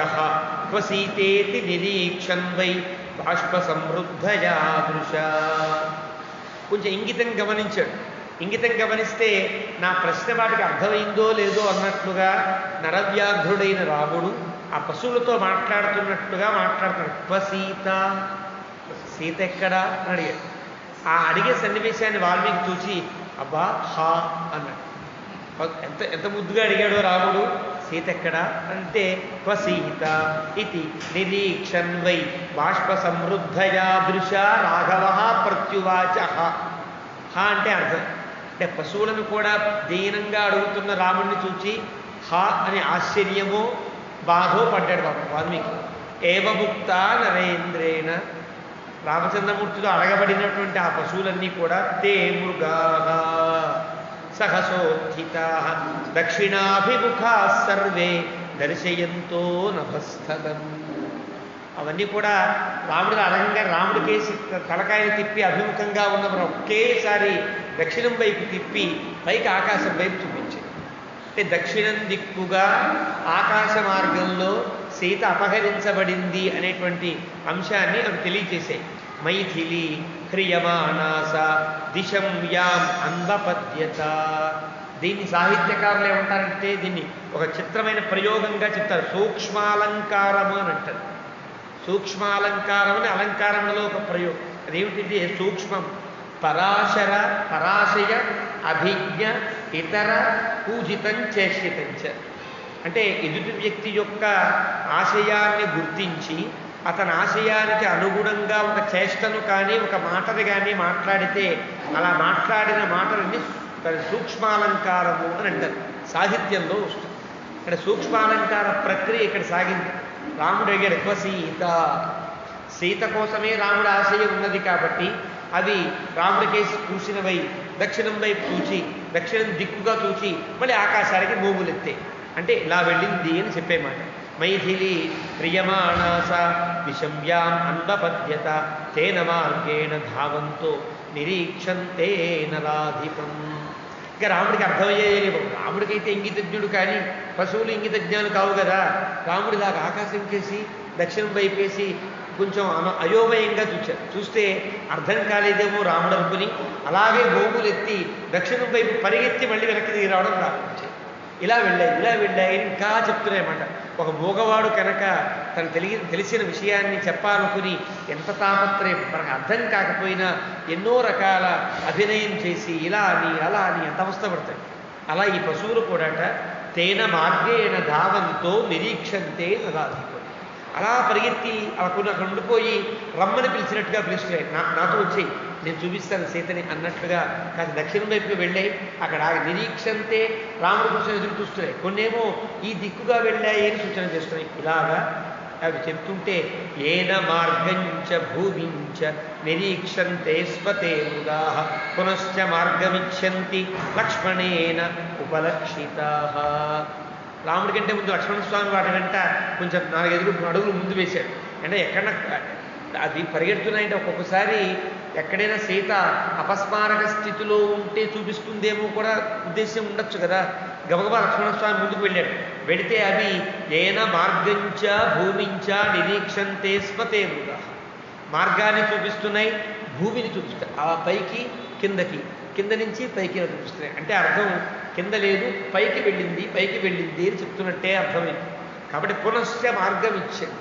క్వసీతేతి నిరీక్షన్ వై బాష్ప సమృద్ధయా దృశ. కొంచెం ఇంగితం గమనించాడు. ఇంగితం గమనిస్తే నా ప్రశ్న వాటికి అర్థమైందో లేదో అన్నట్లుగా నరవ్యాఘ్రుడైన రాముడు ఆ పశువులతో మాట్లాడుతున్నట్లుగా మాట్లాడుతున్నాడు. క్వసీత, సీత ఎక్కడా అని అడిగాడు. ఆ అడిగే సన్నివేశాన్ని వాల్మీకి చూసి అబ్బా హా అన్నాడు. ఎంత ముద్దుగా అడిగాడో రాముడు, సీత ఎక్కడా అంటే క్వసీత ఇది నిరీక్షన్ వై బాష్ప సమృద్ధయా దృశ రాఘవ ప్రత్యువాచ. హా అంటే అర్థం అంటే పశువులను కూడా దీనంగా అడుగుతున్న రాముడిని చూచి హా అని ఆశ్చర్యమో బాధో పడ్డాడు బాబు వాల్మీకి. ఏవముక్త నరేంద్రేణ, రామచంద్రమూర్తిలో అడగబడినటువంటి ఆ పశువులన్నీ కూడా తే మృగా సహసోత్థితా దక్షిణాభిముఖా సర్వే దర్శయంతో నభస్థలం. అవన్నీ కూడా రాముడిని అడగంగా రాముడికేసి తలకాయని తిప్పి అభిముఖంగా ఉన్నప్పుడు ఒకేసారి దక్షిణం వైపు తిప్పి పైకి ఆకాశం వైపు చూపించింది. అంటే దక్షిణం దిక్కుగా ఆకాశ మార్గంలో సీత అపహరించబడింది అనేటువంటి అంశాన్ని అవి తెలియచేసాయి. మైథిలి హ్రియమానాస దిశం యాం అన్వపద్యత. దీన్ని సాహిత్యకారులు ఏమంటారంటే దీన్ని ఒక చిత్రమైన ప్రయోగంగా చెప్తారు. సూక్ష్మాలంకారము అని అంటారు. సూక్ష్మాలంకారం అని అలంకారంలో ఒక ప్రయోగం. అదేమిటి? సూక్ష్మం పరాశయ అభిజ్ఞ ఇతర పూజితం చేష్టితంచ. అంటే ఎదుటి వ్యక్తి యొక్క ఆశయాన్ని గుర్తించి అతని ఆశయానికి అనుగుణంగా ఒక చేష్టను కానీ ఒక మాటని కానీ మాట్లాడితే అలా మాట్లాడిన మాటలన్నీ సూక్ష్మాలంకారము అని అంటారు. సాహిత్యంలో వస్తుంది. ఇక్కడ సూక్ష్మాలంకార ప్రక్రియ ఇక్కడ సాగింది. రాముడు అడిగాడు సీత. సీత కోసమే రాముడు ఆశయం ఉన్నది కాబట్టి అవి రాముడికేసి చూసినవై దక్షిణం వైపు చూచి దక్షిణం దిక్కుగా చూచి మళ్ళీ ఆకాశానికి మోగులెత్తే. అంటే ఇలా వెళ్ళింది అని చెప్పేమాట. మైథిలి ప్రియమాణాస విషమ్యాం అన్వపద్యత తేన మార్గేణ ధావంతో నిరీక్షంతే నరాధిపం. ఇక రాముడికి అర్థమయ్యేలేవు. రాముడికైతే ఇంగితజ్ఞుడు కానీ పశువులు ఇంగితజ్ఞాలు కావు కదా. రాముడిలాగా ఆకాశం కేసి దక్షిణం వైపేసి కొంచెం అయోమయంగా చూస్తే అర్థం కాలేదేమో రాముడు అనుకుని అలాగే గోగులెత్తి దక్షిణం వైపు పరిగెత్తి మళ్ళీ వెనక్కి దిగి రావడం ప్రారంభించాయి. ఇలా వెళ్ళాయి ఇంకా చెప్తున్నాయన్నమాట. ఒక మూగవాడు కనుక తను తెలిసిన విషయాన్ని చెప్పాలనుకుని ఎంత తాపత్రయం, మనకు అర్థం కాకపోయినా ఎన్నో రకాల అభినయం చేసి ఇలా అని అలా అని ఎంత అవస్థపడతాయి. అలా ఈ పశువులు కూడాట తేన మార్గేణ ధావంతో నిరీక్షంతే నరాధిపం. అలా పరిగెత్తి అక్కడ ఉండిపోయి రమ్మని పిలిచినట్టుగా పిలుస్తున్నాయి. నాతో వచ్చి నేను చూపిస్తాను సీతని అన్నట్లుగా కాదు దక్షిణం వైపుకి వెళ్ళాయి. అక్కడ నిరీక్షంతే రాముడి కోసం ఎదురు చూస్తున్నాయి. కొన్నేమో ఈ దిక్కుగా వెళ్ళాయి అని సూచన చేస్తున్నాయి. ఇలాగా అవి చెప్తుంటే ఏన మార్గంచ భూమించ నిరీక్షంతే స్వతే మృగా పునశ్చ మార్గమిచ్చంతి లక్ష్మణేన ఉపలక్షితా. రాముడి కంటే ముందు లక్ష్మణస్వామి వాటి వెంట కొంచెం 4 అడుగులు ముందు వేశాడు. అంటే ఎక్కడ అది పరిగెడుతున్నాయంటే ఒక్కొక్కసారి ఎక్కడైనా సీత అపస్మారక స్థితిలో ఉంటే చూపిస్తుందేమో కూడా ఉద్దేశం ఉండొచ్చు కదా. గబగబా లక్ష్మణస్వామి ముందుకు వెళ్ళాడు. వెళితే అవి ఏన మార్గంచ భూమించ నిరీక్షంతే స్వతే మృగా. మార్గాన్ని చూపిస్తున్నాయి, భూమిని చూపిస్తాయి. ఆ పైకి కిందకి, కింద నుంచి పైకి చూపిస్తున్నాయి. అంటే అర్థం కింద లేదు పైకి వెళ్ళింది అని చెప్తున్నట్టే అర్థమైంది. కాబట్టి పునశ్చ మార్గం ఇచ్చింది.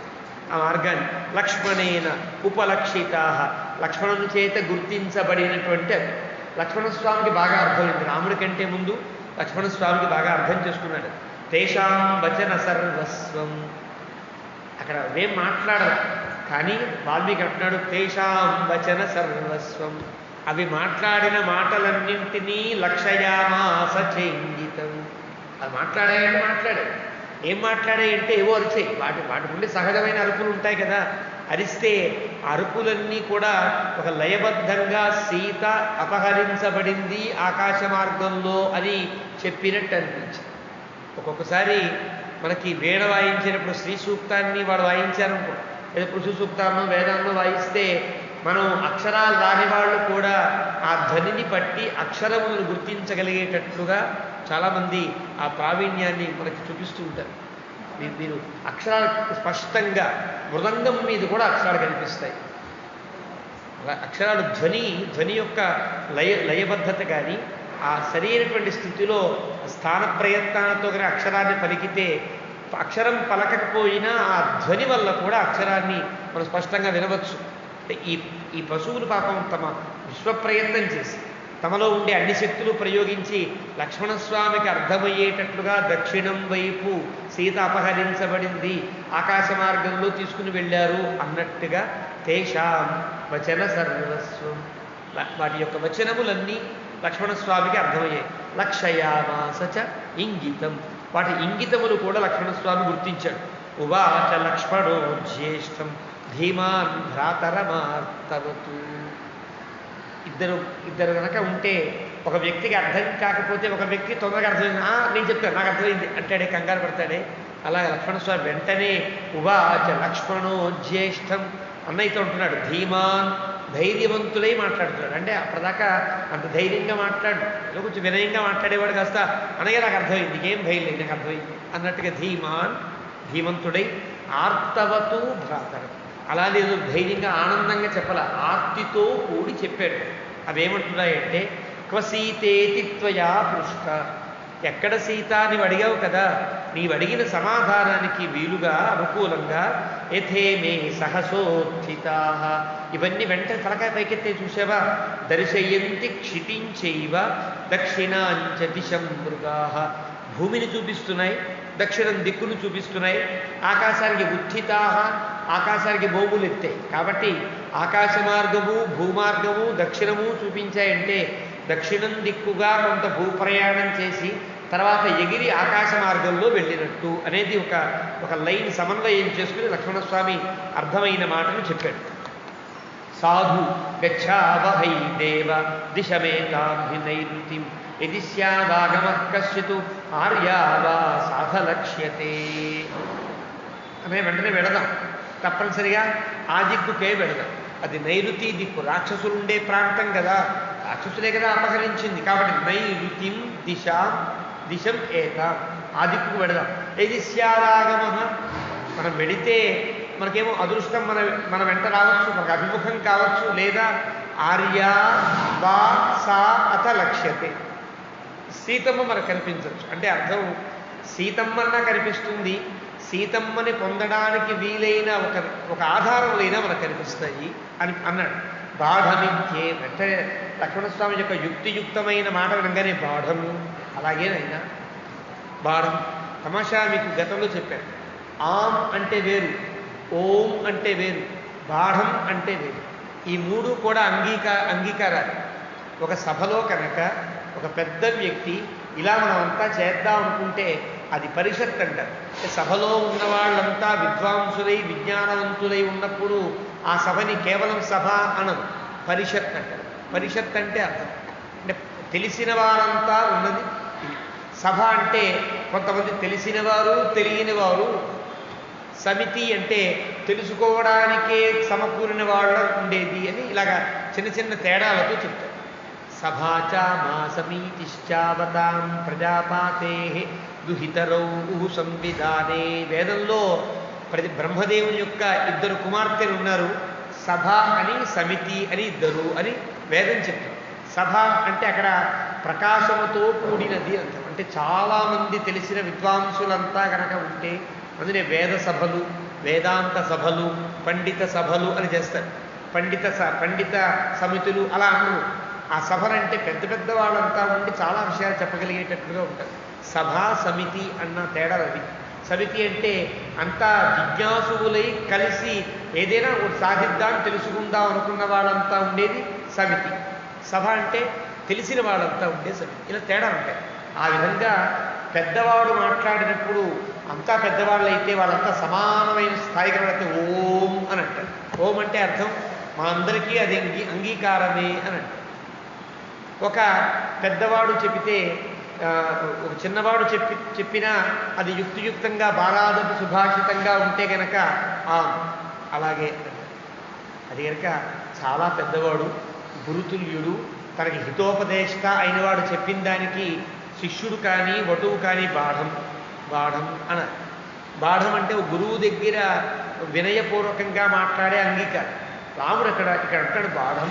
ఆ మార్గాన్ని లక్ష్మణేన ఉపలక్షితా, లక్ష్మణుని చేత గుర్తించబడినటువంటి అది. లక్ష్మణస్వామికి బాగా అర్థమైంది. రాముడి కంటే ముందు లక్ష్మణస్వామికి బాగా అర్థం చేసుకున్నాడు. తేషాం వచన సర్వస్వం. అక్కడ అవేం మాట్లాడరు కానీ వాల్మీకి అంటున్నాడు తేషాం వచన సర్వస్వం. అవి మాట్లాడిన మాటలన్నింటినీ లక్షయామాస చేంజితం. అది మాట్లాడాడు. ఏం మాట్లాడాయంటే ఏవో అరిచాయి. వాటి నుండి సహజమైన అరుపులు ఉంటాయి కదా. అరిస్తే అరుపులన్నీ కూడా ఒక లయబద్ధంగా సీత అపహరించబడింది ఆకాశ మార్గంలో అని చెప్పినట్టు అనిపించింది. ఒక్కొక్కసారి మనకి వీణ వాయించినప్పుడు శ్రీ సూక్తాన్ని వాడు వాయించారనుకో, లేదా పృథు సూక్తాలను వేదాలను వాయిస్తే మనం అక్షరాలు రాని వాళ్ళు కూడా ఆ ధ్వనిని బట్టి అక్షరములను గుర్తించగలిగేటట్లుగా చాలామంది ఆ ప్రావీణ్యాన్ని మనకి చూపిస్తూ ఉంటారు. మీరు అక్షరాలు స్పష్టంగా మృదంగం మీద కూడా అక్షరాలు కనిపిస్తాయి. అలా అక్షరాలు ధ్వని యొక్క లయబద్ధత కానీ ఆ సరైనటువంటి స్థితిలో స్థాన ప్రయత్నాలతో కానీ అక్షరాన్ని పలికితే అక్షరం పలకకపోయినా ఆ ధ్వని వల్ల కూడా అక్షరాన్ని మనం స్పష్టంగా వినవచ్చు. ఈ పశువులు పాపం తమ విశ్వప్రయత్నం చేసి తమలో ఉండే అన్ని శక్తులు ప్రయోగించి లక్ష్మణస్వామికి అర్థమయ్యేటట్లుగా దక్షిణం వైపు సీత అపహరించబడింది ఆకాశ మార్గంలో తీసుకుని వెళ్ళారు అన్నట్టుగా తేషాం వచన సర్వస్వం. వాటి యొక్క వచనములన్నీ లక్ష్మణస్వామికి అర్థమయ్యాయి. లక్షయామాసచ ఇంగితం. వాటి ఇంగితములు కూడా లక్ష్మణస్వామి గుర్తించాడు. ఉవాచ లక్ష్మణో జ్యేష్ఠం ధీమాన్ భ్రాతరమార్తవతు. ఇద్దరు కనుక ఉంటే ఒక వ్యక్తికి అర్థం కాకపోతే ఒక వ్యక్తి తొందరగా అర్థమైంది, నేను చెప్తాను నాకు అర్థమైంది అంటాడే, కంగారు పడతాడే. అలాగే లక్ష్మణస్వామి వెంటనే ఉవాచ లక్ష్మణో జ్యేష్ఠం అన్నయ్యతో ఉంటున్నాడు. ధీమాన్ ధైర్యవంతుడై మాట్లాడుతున్నాడు. అంటే అప్పటిదాకా అంత ధైర్యంగా మాట్లాడు, ఏదో కొంచెం వినయంగా మాట్లాడేవాడు కాస్త అనగా నాకు అర్థమైంది, నీకేం భయం లేదు, నాకు అర్థమైంది అన్నట్టుగా ధీమాన్ ధీమంతుడై ఆర్తవతూ భ్రాతరం. అలా లేదు, ధైర్యంగా ఆనందంగా చెప్పాల, ఆర్తితో కూడి చెప్పాడు. అవేమంటున్నాయంటే క్వసీతేతి త్వయా పృష్ట, ఎక్కడ సీత నీవు అడిగావు కదా, నీవు అడిగిన సమాధానానికి వీలుగా అనుకూలంగా యథే మే సహసోత్థితా, ఇవన్నీ వెంటనే తలకాయ పైకెత్తే చూసావా, దర్శయంతి క్షితించైవ దక్షిణాంచ దిశం మృగా, భూమిని చూపిస్తున్నాయి, దక్షిణం దిక్కును చూపిస్తున్నాయి, ఆకాశానికి ఉత్థితా, ఆకాశానికి మోములు ఎత్తాయి. కాబట్టి ఆకాశ మార్గము భూమార్గము దక్షిణము చూపించాయంటే దక్షిణం దిక్కుగా కొంత భూప్రయాణం చేసి తర్వాత ఎగిరి ఆకాశ మార్గంలో వెళ్ళినట్టు అనేది ఒక లైన్ సమన్వయం చేసుకుని లక్ష్మణస్వామి అర్థమైన మాటను చెప్పాడు. సాధు గచ్చావహై దేవ దిశమేతాభి నైరుతిం యది స్యాదాగమః కశ్చిత్ ఆర్యా వా సాధలక్ష్యతే. అనే వెంటనే వెళదాం, తప్పనిసరిగా ఆ దిక్కుకే వెళదాం. అది నైరుతి దిక్కు, రాక్షసులు ఉండే ప్రాంతం కదా, రాక్షసులే కదా అపహరించింది, కాబట్టి నైరుతిం దిశం ఏత, ఆ దిక్కుకు వెళదాం. ఏది స్యాదాగమ, మనం వెళితే మనకేమో అదృష్టం మన వెంట రావచ్చు, మనకు అభిముఖం కావచ్చు, లేదా ఆర్యా వా సా అత లక్ష్యతే, సీతమ్మ మనకు కనిపించవచ్చు. అంటే అర్థం సీతమ్మన్నా కనిపిస్తుంది, సీతమ్మని పొందడానికి వీలైన ఒక ఆధారములైనా మనకు కనిపిస్తాయి అని అన్నాడు. బాఢమిత్యే అంటే లక్ష్మణస్వామి యొక్క యుక్తియుక్తమైన మాట వినగానే బాఢము, అలాగేనైనా బాఢం. తమాషా మీకు గతంలో చెప్పాను, ఆం అంటే వేరు, ఓం అంటే వేరు, బాఢం అంటే వేరు. ఈ మూడు కూడా అంగీకారాలు. ఒక సభలో కనుక ఒక పెద్ద వ్యక్తి ఇలా మనమంతా చేద్దాం అనుకుంటే అది పరిషత్ అంటారు. సభలో ఉన్న వాళ్ళంతా విద్వాంసులై విజ్ఞానవంతులై ఉన్నప్పుడు ఆ సభని కేవలం సభ అనదు, పరిషత్ అంటారు. పరిషత్ అంటే అర్థం అంటే తెలిసిన వారంతా ఉన్నది. సభ అంటే కొంతమంది తెలిసిన వారు తెలియని వారు, సమితి అంటే తెలుసుకోవడానికే సమకూరిన వాళ్ళ ఉండేది అని ఇలాగా చిన్న చిన్న తేడాలతో చెప్తారు. సభాచ మా సమీతిశ్చావతాం ప్రజాపాతే దుహితరౌ సంవిధానే. వేదంలో బ్రహ్మదేవుని యొక్క ఇద్దరు కుమార్తెలు ఉన్నారు, సభ అని సమితి అని ఇద్దరు అని వేదం చెప్తారు. సభ అంటే అక్కడ ప్రకాశముతో కూడినది అర్థం. అంటే చాలామంది తెలిసిన విద్వాంసులంతా కనుక ఉంటే అందుకే వేద సభలు, వేదాంత సభలు, పండిత సభలు అని చేస్తారు. పండిత సమితులు అలా అన్నారు. ఆ సభలంటే పెద్ద పెద్ద వాళ్ళంతా ఉండి చాలా విషయాలు చెప్పగలిగేటట్లుగా ఉంటారు. సభ సమితి అన్న తేడాలు అది. సమితి అంటే అంతా జిజ్ఞాసువులై కలిసి ఏదైనా ఒకటి సాధిద్దాం తెలుసుకుందాం అనుకున్న వాళ్ళంతా ఉండేది సమితి. సభ అంటే తెలిసిన వాళ్ళంతా ఉండే సమితి. ఇలా తేడా ఉంటాయి. ఆ విధంగా పెద్దవాడు మాట్లాడినప్పుడు అంతా పెద్దవాళ్ళు అయితే వాళ్ళంతా సమానమైన స్థాయికి వెళితే ఓం అని అంటారు. ఓం అంటే అర్థం మా అందరికీ అది అంగీకారమే అని అంటారు. ఒక పెద్దవాడు చెబితే ఒక చిన్నవాడు చెప్పినా అది యుక్తియుక్తంగా బాలాదపు సుభాషితంగా ఉంటే కనుక అలాగే అది కనుక చాలా పెద్దవాడు గురుతుల్యుడు తనకి హితోపదేశక అయినవాడు చెప్పిన దానికి శిష్యుడు కానీ వటువు కానీ బాఢం అన. బాఢం అంటే గురువు దగ్గర వినయపూర్వకంగా మాట్లాడే అంగీకారం. రాముడు ఇక్కడ అంటాడు బాఢం.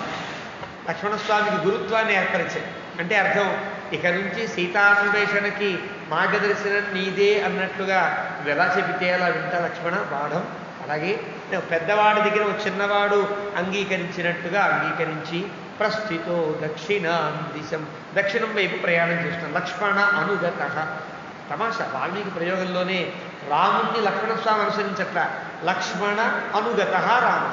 లక్ష్మణస్వామికి గురుత్వాన్ని ఏర్పరిచాడు. అంటే అర్థం ఇక నుంచి సీతాన్వేషణకి మార్గదర్శనం నీదే అన్నట్లుగా నువ్వు ఎలా చెబితే అలా వింటా లక్ష్మణ బాఢం. అలాగే పెద్దవాడి దగ్గర ఒక చిన్నవాడు అంగీకరించినట్టుగా అంగీకరించి ప్రస్థితో దక్షిణాం దిశం, దక్షిణం వైపు ప్రయాణం చేస్తున్నాం. లక్ష్మణ అనుగత. తమాషా వాల్మీకి ప్రయోగంలోనే రాముణ్ణి లక్ష్మణస్వామి అనుసరించట్ల, లక్ష్మణ అనుగత రామ.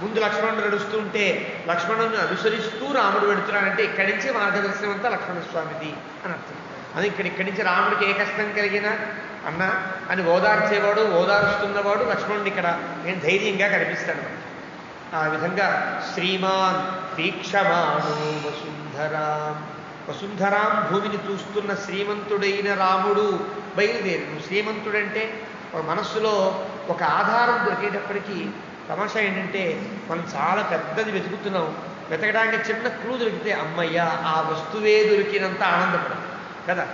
ముందు లక్ష్మణుడు నడుస్తుంటే లక్ష్మణుని అనుసరిస్తూ రాముడు వెడుతున్నాడంటే ఇక్కడి నుంచి మార్గదర్శనం అంతా లక్ష్మణస్వామిది అని అర్థం. అది ఇక్కడి నుంచి రాముడికి ఏ కష్టం కలిగినా అన్న అని ఓదార్చేవాడు, ఓదారుస్తున్నవాడు లక్ష్మణుడు ఇక్కడ నేను ధైర్యంగా కనిపిస్తాడు. ఆ విధంగా శ్రీమాన్ వీక్షమాణో వసుంధరాం భూమిని చూస్తున్న శ్రీమంతుడైన రాముడు బయలుదేరి. శ్రీమంతుడంటే మనస్సులో ఒక ఆధారం దొరికేటప్పటికీ తమాషా ఏంటంటే మనం చాలా పెద్దది వెతుకుతున్నాం, వెతకడానికి చిన్న క్లూ దొరికితే అమ్మయ్య ఆ వస్తువే దొరికినంత ఆనందపడం కదా.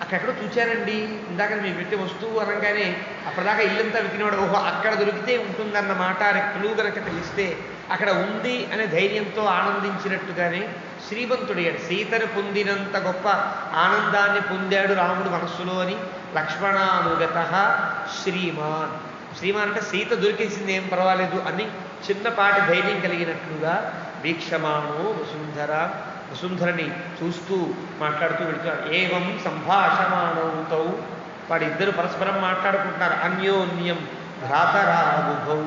అక్కడెక్కడో చూచానండి ఇందాక మీరు పెట్టే వస్తువు అనగానే అప్పటిదాకా ఇల్లంతా వెతికినవాడు ఓహో అక్కడ దొరికితే ఉంటుందన్నమాట అని క్లూ కనుక తెలిస్తే అక్కడ ఉంది అనే ధైర్యంతో ఆనందించినట్టుగానే శ్రీమంతుడయ్యాడు. సీతను పొందినంత గొప్ప ఆనందాన్ని పొందాడు రాముడు మనస్సులో అని లక్ష్మణానుగత శ్రీమాన్. శ్రీమాన్ అంటే సీత దొరికేసింది ఏం పర్వాలేదు అని చిన్నపాటి ధైర్యం కలిగినట్లుగా వీక్షమాణో వసుంధర, వసుంధరని చూస్తూ మాట్లాడుతూ వెళ్తున్నారు. ఏవం సంభాషమాణౌతౌ, వాడిద్దరు పరస్పరం మాట్లాడుకుంటున్నారు. అన్యోన్యం భ్రాతరాబుభౌ,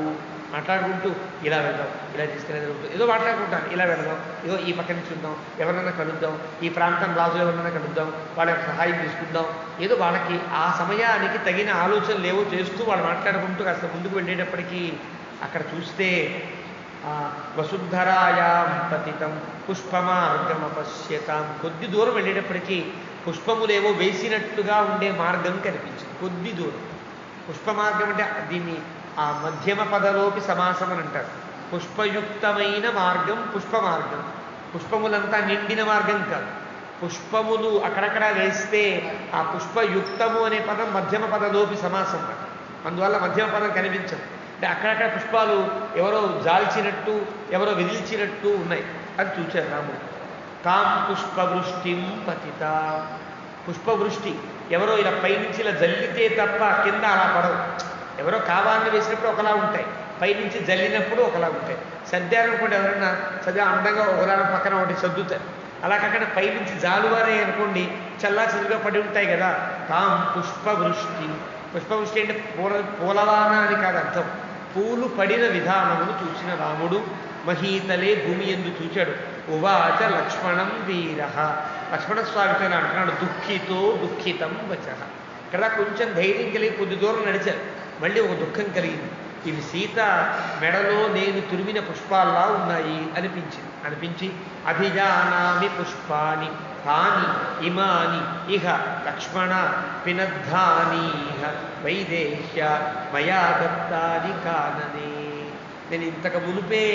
మాట్లాడుకుంటూ ఇలా వెళ్దాం, ఇలా తీసుకెళ్ళి ఏదో మాట్లాడుకుంటాను, ఇలా వెళదాం, ఏదో ఈ పక్క నుంచి చూద్దాం, ఎవరినైనా కలుద్దాం, ఈ ప్రాంతం రాజులు ఎవరినైనా కలుద్దాం, వాళ్ళ యొక్క సహాయం తీసుకుందాం, ఏదో వాళ్ళకి ఆ సమయానికి తగిన ఆలోచనలు ఏవో చేస్తూ వాళ్ళు మాట్లాడుకుంటూ కాస్త ముందుకు వెళ్ళేటప్పటికీ అక్కడ చూస్తే వసుంధరాయాం పతితం పుష్పమార్గమపశ్యతాం, కొద్ది దూరం వెళ్ళేటప్పటికీ పుష్పములేవో వేసినట్టుగా ఉండే మార్గం కనిపించింది. కొద్ది దూరం పుష్పమార్గం అంటే దీన్ని ఆ మధ్యమ పదలోకి సమాసం అని అంటారు. పుష్పయుక్తమైన మార్గం పుష్పమార్గం, పుష్పములంతా నిండిన మార్గం కాదు. పుష్పములు అక్కడక్కడ వేస్తే ఆ పుష్పయుక్తము అనే పదం మధ్యమ పదలోకి సమాసం అన్నమాట. అందువల్ల మధ్యమ పదం కనిపించదు. అంటే అక్కడక్కడ పుష్పాలు ఎవరో జాల్చినట్టు ఎవరో విదిల్చినట్టు ఉన్నాయి. అది చూచారు రాముడు. తాం పుష్పవృష్టిం పతిత, పుష్పవృష్టి ఎవరో ఇలా పైనుంచి ఇలా జల్లితే తప్ప కింద అలా పడవు. ఎవరో కావాలని వేసినప్పుడు ఒకలా ఉంటాయి, పైనుంచి జల్లినప్పుడు ఒకలా ఉంటాయి. సర్దారనుకోండి, ఎవరైనా సరిగా అందంగా ఒకదాని పక్కన ఒకటి సర్దుతారు. అలా కాకుండా పైనుంచి జాలువారే అనుకోండి చల్లా చెదురుగా పడి ఉంటాయి కదా. తాం పుష్పవృష్టి, పుష్పవృష్టి అంటే పూలవాన అని కాదు అర్థం. పూలు పడిన విధానమును చూసిన రాముడు మహీతలే భూమి ఎందు చూచాడు. ఉవాచ లక్ష్మణం వీర, లక్ష్మణస్వామితో అంటున్నాడు దుఃఖితో దుఃఖితం వచ. ఇక్కడ కొంచెం ధైర్యం కలిగి కొద్ది దూరం నడిచారు, మళ్ళీ ఒక దుఃఖం కలిగింది. ఇవి సీత మెడలో నేను తురిమిన పుష్పాల్లా ఉన్నాయి అనిపించి అభిజానామి పుష్పాని తాని ఇమాని ఇహ లక్ష్మణ పినద్ధానీహ వైదేహ్య మయా దత్తాని కాననే. నేను ఇంతకు మునుపే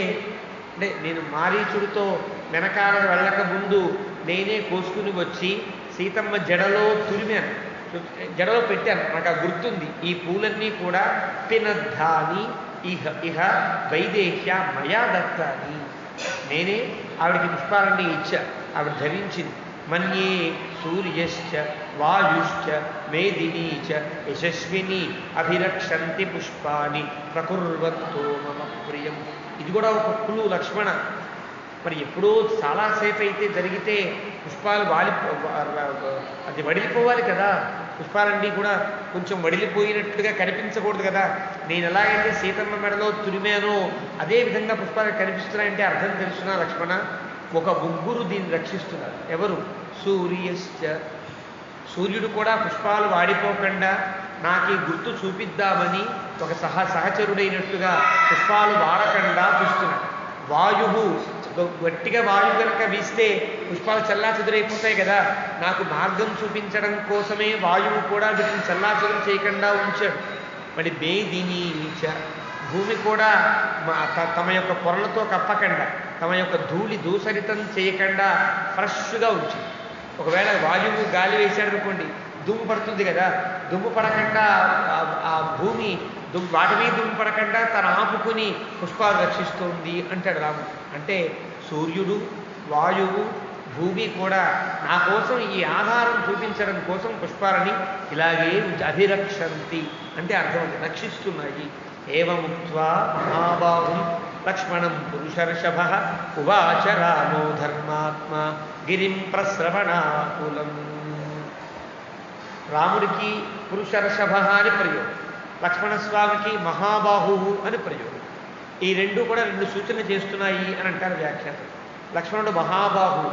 అంటే నేను మారీచుడితో వెనకాల వెళ్ళక ముందు నేనే కోసుకుని వచ్చి సీతమ్మ జడలో తురిమాను, జడలో పెట్టాను, నాకు ఆ గుర్తుంది. ఈ పూలన్నీ కూడా పినద్ధాని ఇహ వైదేహ్య మయా దత్తాని, నేనే ఆవిడికి పుష్పాలన్నీ ఇచ్చా, ఆవిడ ధరించింది. మన్యే సూర్యశ్చ వాయుశ్చ మేదినీచ యశస్విని అభిరక్షంతి పుష్పాని ప్రకుర్వంతో మమ ప్రియం. ఇది కూడా ఒక క్లూ లక్ష్మణ. మరి ఎప్పుడో చాలాసేపు అయితే జరిగితే పుష్పాలు అది వడిలిపోవాలి కదా. పుష్పాలన్నీ కూడా కొంచెం వడిలిపోయినట్టుగా కనిపించకూడదు కదా. నేను ఎలాగైతే సీతమ్మ మెడలో తురిమానో అదే విధంగా పుష్పాలు కనిపిస్తున్నాయంటే అర్థం తెలుసునా లక్ష్మణ? ఒక ముగ్గురు దీన్ని రక్షిస్తున్నారు. ఎవరు? సూర్యశ్చ, సూర్యుడు కూడా పుష్పాలు వాడిపోకుండా నాకు ఈ గుర్తు చూపిద్దామని ఒక సహచరుడైనట్టుగా పుష్పాలు వాడకుండా చూస్తున్నాడు. వాయువు, గట్టిగా వాయువు కనుక వీస్తే పుష్పాలు చల్లాచెదురైపోతాయి కదా. నాకు మార్గం చూపించడం కోసమే వాయువు కూడా వీటిని చల్లాచెదురు చేయకుండా ఉంచాడు. మరి మేదినీచ, భూమి కూడా తమ యొక్క పొరలతో కప్పకుండా తమ యొక్క ధూళి దూసరితం చేయకుండా ఫ్రెష్గా ఉంచింది. ఒకవేళ వాయువు గాలి వేసాడనుకోండి దుమ్ము పడుతుంది కదా, దుమ్ము పడకుండా ఆ భూమి వాటి మీద దుమ్ము పడకుండా తన ఆపుకుని పుష్పాలు రక్షిస్తుంది అంటాడు రాముడు. అంటే సూర్యుడు, వాయువు, భూమి కూడా నా కోసం ఈ ఆధారం చూపించడం కోసం పుష్పాలని ఇలాగే అభిరక్షంతి అంటే అర్థం, రక్షిస్తున్నాయి. ఏవముక్త్వా మహాబాహుం లక్ష్మణం పురుషర్షభ ఉవాచ రామో ధర్మాత్మ గిరిం ప్రస్రవణాకులం. రాముడికి పురుషర్షభ అని ప్రయోగం, లక్ష్మణస్వామికి మహాబాహువు అని ప్రయోగం. ఈ రెండు కూడా రెండు సూచన చేస్తున్నాయి అని అంటారు వ్యాఖ్యానం. లక్ష్మణుడు మహాబాహు,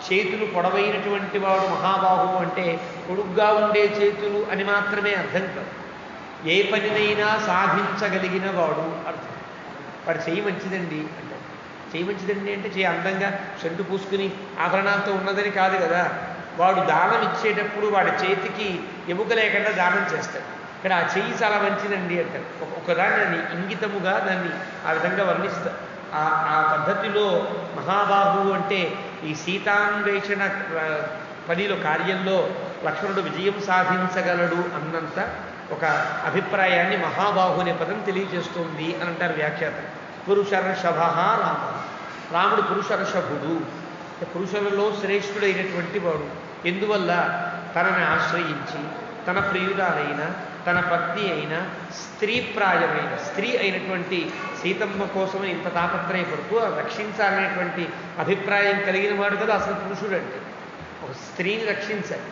చేతులు పొడవైనటువంటి వాడు. మహాబాహు అంటే పొడుగ్గా ఉండే చేతులు అని మాత్రమే అర్థం కాదు, ఏ పనినైనా సాధించగలిగిన వాడు అర్థం. వాడు చెయ్యి మంచిదండి అంటే, చెయ్యి మంచిదండి అంటే చెయ్యి అందంగా షెంటు పూసుకుని ఆభరణాలతో ఉన్నదని కాదు కదా. వాడు దానం ఇచ్చేటప్పుడు వాడి చేతికి ఎముక లేకుండా దానం చేస్తాడు. ఇక్కడ ఆ చెయ్యి చాలా మంచిదండి అంటారు. ఒకదాన్ని దాన్ని ఇంగితముగా దాన్ని ఆ విధంగా వర్ణిస్తారు. ఆ పద్ధతిలో మహాబాహు అంటే ఈ సీతాన్వేషణ పనిలో కార్యంలో లక్ష్మణుడు విజయం సాధించగలడు అన్నంత ఒక అభిప్రాయాన్ని మహాబాహు అనే పదం తెలియజేస్తుంది అని అంటారు వ్యాఖ్యాతం. పురుషర్షభ రామ, రాముడు పురుషర్షభుడు, పురుషులలో శ్రేష్ఠుడైనటువంటి వాడు. ఎందువల్ల తనని ఆశ్రయించి తన ప్రియురాలైన తన పత్ని అయిన స్త్రీప్రాయమైన స్త్రీ అయినటువంటి సీతమ్మ కోసం ఇంత తాపత్రయపడుతూ రక్షించాలనేటువంటి అభిప్రాయం కలిగిన వాడు కదా అసలు పురుషుడు అంటే. ఒక స్త్రీని రక్షించాలి,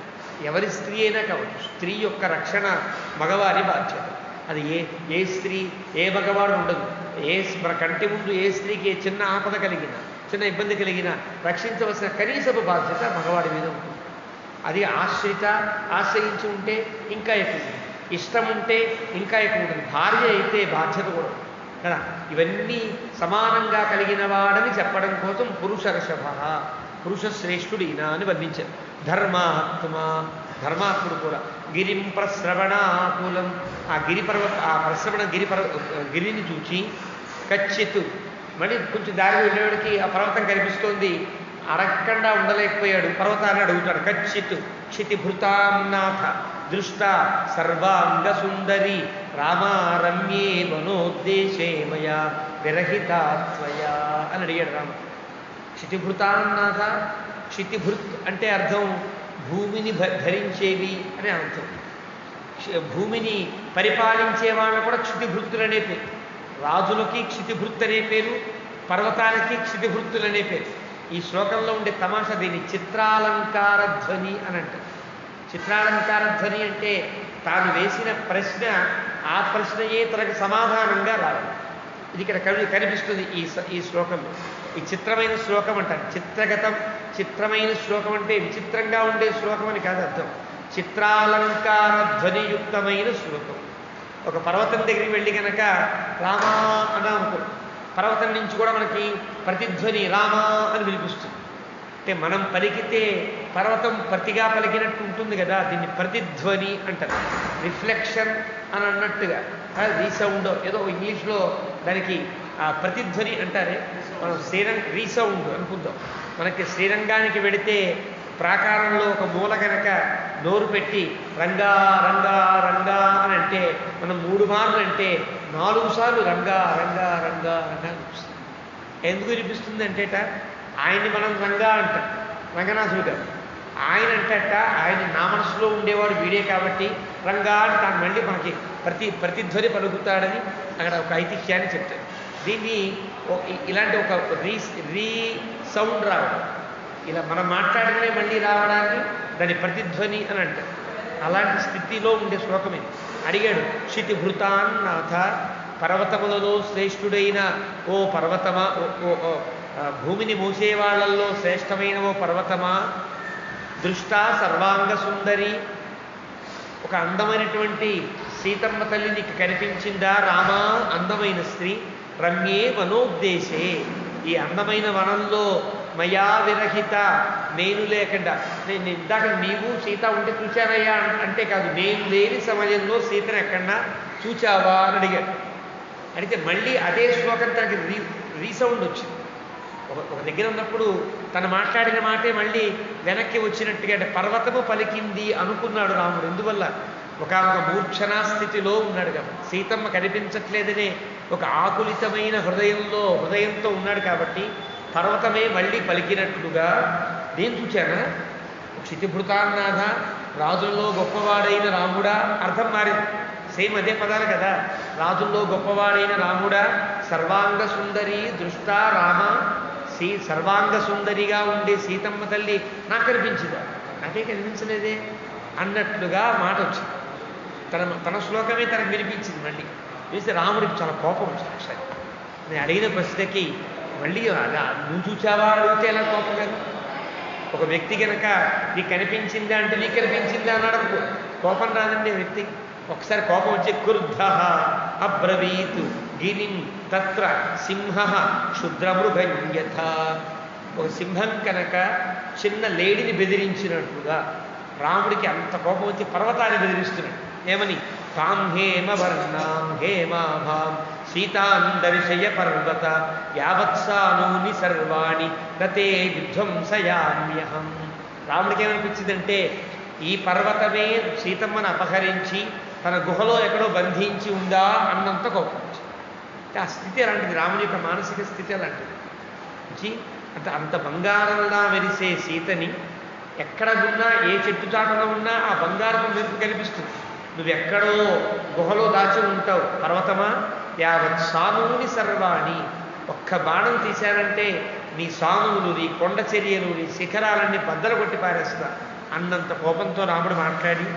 ఎవరి స్త్రీ అయినా కావచ్చు. స్త్రీ యొక్క రక్షణ మగవారి బాధ్యత. అది ఏ స్త్రీ ఏ మగవాడు ఉండదు. మన కంటి ముందు ఏ స్త్రీకి చిన్న ఆపద కలిగినా చిన్న ఇబ్బంది కలిగినా రక్షించవలసిన కనీసపు బాధ్యత మగవాడి మీద ఉంటుంది. అది ఆశ్రయించి ఉంటే ఇంకా ఎక్కువ ఉంటుంది, ఇష్టం ఉంటే ఇంకా ఎక్కువ ఉంటుంది. భార్య అయితే బాధ్యత కూడా కదా. ఇవన్నీ సమానంగా కలిగిన వాడని చెప్పడం కోసం పురుషర్షభ, పురుష శ్రేష్ఠుడు ఈయన అని వర్ణించారు. ధర్మాత్మ, ధర్మాత్ముడు కూడా. గిరిం ప్రశ్రవణాకులం, ఆ ప్రశ్రవణ గిరిని చూచి కచ్చిత్, మళ్ళీ కొంచెం దారి వెళ్ళేవాడికి ఆ పర్వతం కనిపిస్తోంది, అడగకుండా ఉండలేకపోయాడు, పర్వతాన్ని అడుగుతాడు. కచ్చిత్ క్షితిభృతాంనాథ దృష్ట సర్వాంగ సుందరి రామారమ్యే మనోద్దేశే మయా విరహితాత్వయా అని అడిగాడు రాముడు. క్షితిభృతాన్నాథ, క్షితిభృత్ అంటే అర్థం భూమిని ధరించేవి అనే అర్థం. భూమిని పరిపాలించే వాళ్ళకు కూడా క్షితిభృత్తులనే పేరు. రాజులకి క్షితిభృత్ అనే పేరు, పర్వతానికి క్షితిభృత్తులనే పేరు. ఈ శ్లోకంలో ఉండే తమాషా దీన్ని చిత్రాలంకార ధ్వని అని అంటారు. చిత్రాలంకార ధ్వని అంటే తాను వేసిన ప్రశ్న ఆ ప్రశ్నయే తనకు సమాధానంగా రావాలి. ఇది ఇక్కడ కనిపిస్తుంది ఈ శ్లోకంలో. ఈ చిత్రమైన శ్లోకం అంటారు. చిత్రగతం, చిత్రమైన శ్లోకం అంటే విచిత్రంగా ఉండే శ్లోకం అని కాదు అర్థం. చిత్రాలంకార ధ్వనియుక్తమైన శ్లోకం. ఒక పర్వతం దగ్గరికి వెళ్ళి కనుక రామా అని అనుకో, పర్వతం నుంచి కూడా మనకి ప్రతిధ్వని రామా అని వినిపిస్తుంది. అంటే మనం పలికితే పర్వతం ప్రతిగా పలికినట్టు ఉంటుంది కదా, దీన్ని ప్రతిధ్వని అంటారు. రిఫ్లెక్షన్ అని అన్నట్టుగా, రీసౌండ్ ఏదో ఇంగ్లీష్లో దానికి ప్రతిధ్వని అంటారే. మనం రీసౌండ్ అనుకుందాం. మనకి శ్రీరంగానికి వెడితే ప్రాకారంలో ఒక మూల కనుక నోరు పెట్టి రంగా రంగా రంగా అని అంటే మనం 3 మార్లు అంటే 4 సార్లు రంగా రంగా రంగా రంగా అనిపిస్తుంది. ఎందుకు వినిపిస్తుంది అంటేట ఆయన్ని మనం రంగా అంటాం, రంగనాథుడు గారు. ఆయన అంటేట ఆయన నా మనసులో ఉండేవాడు వీడే కాబట్టి రంగా అని తాను మళ్ళీ మనకి ప్రతిధ్వని పలుకుతాడని అక్కడ ఒక ఐతిహ్యాన్ని చెప్తాడు. దీన్ని ఇలాంటి ఒక సౌండ్ రావడం, ఇలా మనం మాట్లాడినే మళ్ళీ రావడాన్ని దాని ప్రతిధ్వని అని అంటారు. అలాంటి స్థితిలో ఉండే శ్లోకమే. అడిగాడు, క్షితిభృతాన్నాథ, పర్వతములలో శ్రేష్ఠుడైన ఓ పర్వతమా, భూమిని మూసేవాళ్లలో శ్రేష్టమైన ఓ పర్వతమా, దృష్ట సర్వాంగ సుందరి, ఒక అందమైనటువంటి సీతమ్మ తల్లి నీకు కనిపించిందా రామా, అందమైన స్త్రీ, రమ్యే వనోద్దేశే, ఈ అందమైన వనంలో మయా విరహిత, నేను లేకుండా, నేను ఇందాక నీవు సీత ఉంటే చూచానయ్యా అంటే కాదు, నేను లేని సమయంలో సీతను ఎక్కడన్నా చూచావా అని అడిగాడు. అడిగితే మళ్ళీ అదే శ్లోకం తనకి రీసౌండ్ వచ్చింది. ఒక దగ్గర ఉన్నప్పుడు తను మాట్లాడిన మాటే మళ్ళీ వెనక్కి వచ్చినట్టుగా, అంటే పర్వతము పలికింది అనుకున్నాడు రాముడు. ఎందువల్ల ఒక మూర్ఛనా స్థితిలో ఉన్నాడు కాబట్టి, సీతమ్మ కనిపించట్లేదనే ఒక ఆకులితమైన హృదయంతో ఉన్నాడు కాబట్టి పర్వతమే మళ్ళీ పలికినట్లుగా నేను చూచానా. క్షితిభృతాన్నాథ, రాజుల్లో గొప్పవాడైన రాముడా, అర్థం మారింది, సేమ్ అదే పదాలు కదా. రాజుల్లో గొప్పవాడైన రాముడా, సర్వాంగ సుందరి దృష్ట రామ, సర్వాంగ సుందరిగా ఉండే సీతమ్మ తల్లి నాకు కనిపించిందా, నాకే కనిపించలేదే అన్నట్లుగా మాట వచ్చింది. తన శ్లోకమే తనకు వినిపించింది. మళ్ళీ చూస్తే రాముడికి చాలా కోపం వచ్చింది. ఒకసారి నేను అడిగిన ప్రశ్నకి మళ్ళీ అలా నువ్వు చూచావా అడిగితే ఎలా కోపం లేదు. ఒక వ్యక్తి కనుక నీకు కనిపించిందా అంటే నీకు కనిపించిందా అన్నాడు, కోపం రాదండి వ్యక్తికి. ఒకసారి కోపం వచ్చి క్రుద్ధ అబ్రవీత్ గిరిం తత్ర సింహ క్షుద్రమృగం యథా, ఒక సింహం కనుక చిన్న లేడిని బెదిరించినట్లుగా రాముడికి అంత కోపం వచ్చి పర్వతాన్ని బెదిరిస్తున్నాడు. ఏమని, తాం హేమవర్ణాం హేమాభాం సీతాం దర్శయ పర్వత యావత్సానూని సర్వాణి నతే విధ్వంసయామ్యహం. రాముడికి ఏమనిపించిందంటే ఈ పర్వతమే సీతమ్మను అపహరించి తన గుహలో ఎక్కడో బంధించి ఉందా అన్నంత కోపం. ఆ స్థితి అలాంటిది, రాముని యొక్క మానసిక స్థితి అలాంటిది. అంత బంగారంలా మెరిసే సీతని ఎక్కడ ఉన్నా, ఏ చెట్టు చాటున ఉన్నా ఆ బంగారం మెరుపు కనిపిస్తుంది. నువ్వెక్కడో గుహలో దాచి ఉంటావు పర్వతమా, యావత్ సానువుని సర్వాణి, ఒక్క బాణం తీశారంటే నీ సానువులు, నీ కొండ చర్యలు, నీ శిఖరాలన్నీ బద్దలు కొట్టి పారేస్తా అన్నంత కోపంతో రాముడు మాట్లాడి,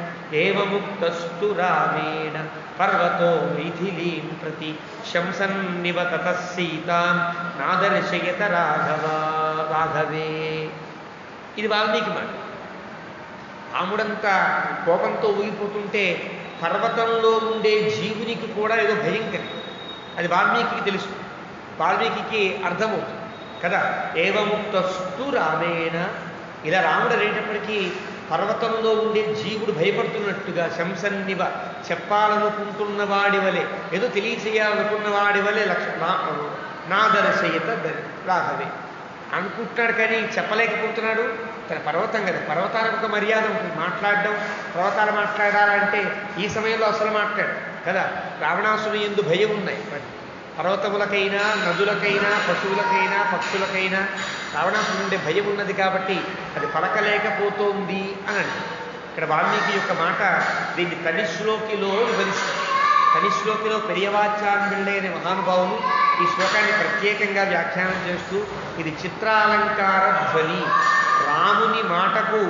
ఏవముక్తస్తు రామేణ పర్వతో మైథిలీం ప్రతి శంసన్నివ తతః సీతాం నాదర్శయత రాఘవే. ఇది వాల్మీకి మాట. రాముడంతా కోపంతో ఊగిపోతుంటే పర్వతంలో ఉండే జీవునికి కూడా ఏదో భయం కలిగి, అది వాల్మీకి తెలుసు, వాల్మీకి అర్థమవుతుంది కదా. ఏవముక్తస్తు రామేణ, ఇలా రాముడు అనేటప్పటికీ పర్వతంలో ఉండే జీవుడు భయపడుతున్నట్టుగా, శంసన్నివ చెప్పాలనుకుంటున్న వాడి వలె, ఏదో తెలియచేయాలనుకున్న వాడి వలె నాదర్శయత రాఘవే అనుకుంటున్నాడు, కానీ చెప్పలేకపోతున్నాడు. తన పర్వతం కదా, పర్వతానికి ఒక మర్యాద ఉంటుంది, మాట్లాడడం. పర్వతాలు మాట్లాడాలంటే ఈ సమయంలో అసలు మాట్లాడు కదా. రావణాసుని యందు భయం ఉన్నాయి, పర్వతములకైనా నదులకైనా పశువులకైనా పక్షులకైనా రావణాసుని నుండి భయం ఉన్నది కాబట్టి అది పలకలేకపోతోంది అని అంటే ఇక్కడ వాల్మీకి యొక్క మాట దీన్ని తనిశ్లోకిలో వివరిస్తుంది. తనిశ్లోకిలో పెరియవాచాన్విళ్ళే అనే మహానుభావులు ఈ శ్లోకాన్ని ప్రత్యేకంగా వ్యాఖ్యానం చేస్తూ, ఇది చిత్రాలంకార ధ్వని. రాముని మాటకు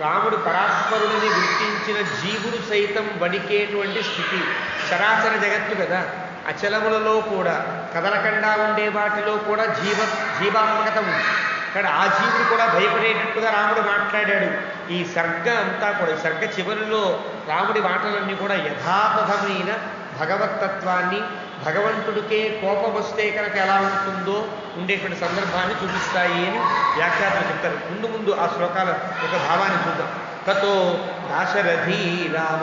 రాముడు పరాత్పరుడిని గుర్తించిన జీవుడు సైతం వణికేటువంటి స్థితి. చరాచర జగత్తు కదా, అచలములలో కూడా కదలకుండా ఉండే వాటిలో కూడా జీవాత్మకత ఉంది. ఇక్కడ ఆ జీవుడు కూడా భయపడేటట్టుగా రాముడు మాట్లాడాడు. ఈ సర్గ అంతా కూడా, ఈ సర్గ చివరిలో రాముడి మాటలన్నీ కూడా యథాతథమైన భగవత్తత్వాన్ని, భగవంతుడికే కోపం వస్తే కనుక ఎలా ఉంటుందో ఉండేటువంటి సందర్భాన్ని చూపిస్తాయి అని వ్యాఖ్యాతలు చెప్తారు. ముందు ఆ శ్లోకాల యొక్క భావాన్ని చూద్దాం. తతో దాశరథీ రామ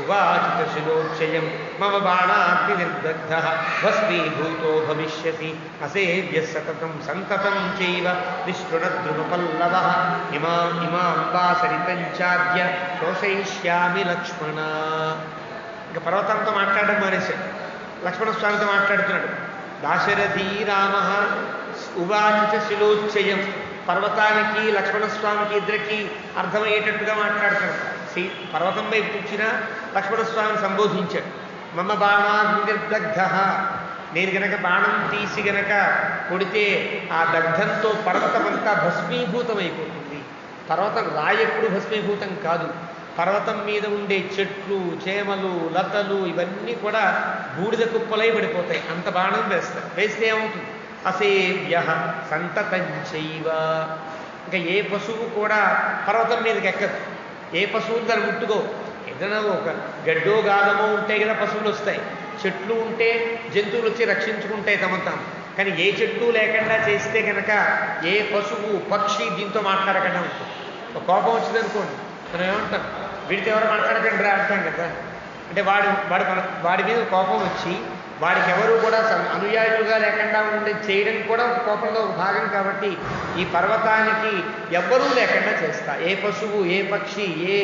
ఉవాచిత శిలోక్షయం మమ బాణాగ్ని నిర్దగ్ధ భస్మీభూతో భవిష్యతి అసేవ్య సతతం సంతతం చైవ నిష్ఠునద్రుమపల్లవ ఇమాం వాసరితంచాద్య శోషయిష్యామి లక్ష్మణ. ఇంకా పర్వతంతో మాట్లాడడం మానేశాడు, లక్ష్మణస్వామితో మాట్లాడుతున్నాడు. దాశరథీ రామ ఉవాచిత శిలోచ్చయం, పర్వతానికి లక్ష్మణస్వామికి ఇద్దరికి అర్థమయ్యేటట్టుగా మాట్లాడుతున్నాడు. పర్వతం వైపు చూసినా లక్ష్మణస్వామిని సంబోధించాడు. మమ బాణాగ్నిర్దగ్ధ, నేను గనక బాణం తీసి గనక కొడితే ఆ దగ్ధంతో పర్వతమంతా భస్మీభూతమైపోతుంది. పర్వతం రాయెప్పుడు భస్మీభూతం కాదు, పర్వతం మీద ఉండే చెట్లు చేమలు లతలు ఇవన్నీ కూడా బూడిద కుప్పలై పడిపోతాయి. అంత బాణం వేస్తే ఏమవుతుంది? అసేవ్య సంతతంచైవ, ఇంకా ఏ పశువు కూడా పర్వతం మీదకి ఎక్కదు, ఏ పశువులు దాన్ని ముట్టుకో. ఏదైనా ఒక గడ్డో గాదమో ఉంటే కదా పశువులు వస్తాయి, చెట్లు ఉంటే జంతువులు వచ్చి రక్షించుకుంటాయి తమ తాము. కానీ ఏ చెట్టు లేకుండా చేస్తే కనుక ఏ పశువు పక్షి దీంతో మాట్లాడకుండా ఉంటుంది. ఒక కోపం వచ్చిందనుకోండి, మనం ఏమంటాం, వీడితో ఎవరు మాట్లాడకండి రా అంటాం కదా. అంటే వాడి మీద కోపం వచ్చి వాడికి ఎవరు కూడా అనుయాయులుగా లేకుండా ఉండే చేయడం కూడా ఒక కోపంలో ఒక భాగం. కాబట్టి ఈ పర్వతానికి ఎవ్వరూ లేకుండా చేస్తా, ఏ పశువు ఏ పక్షి ఏ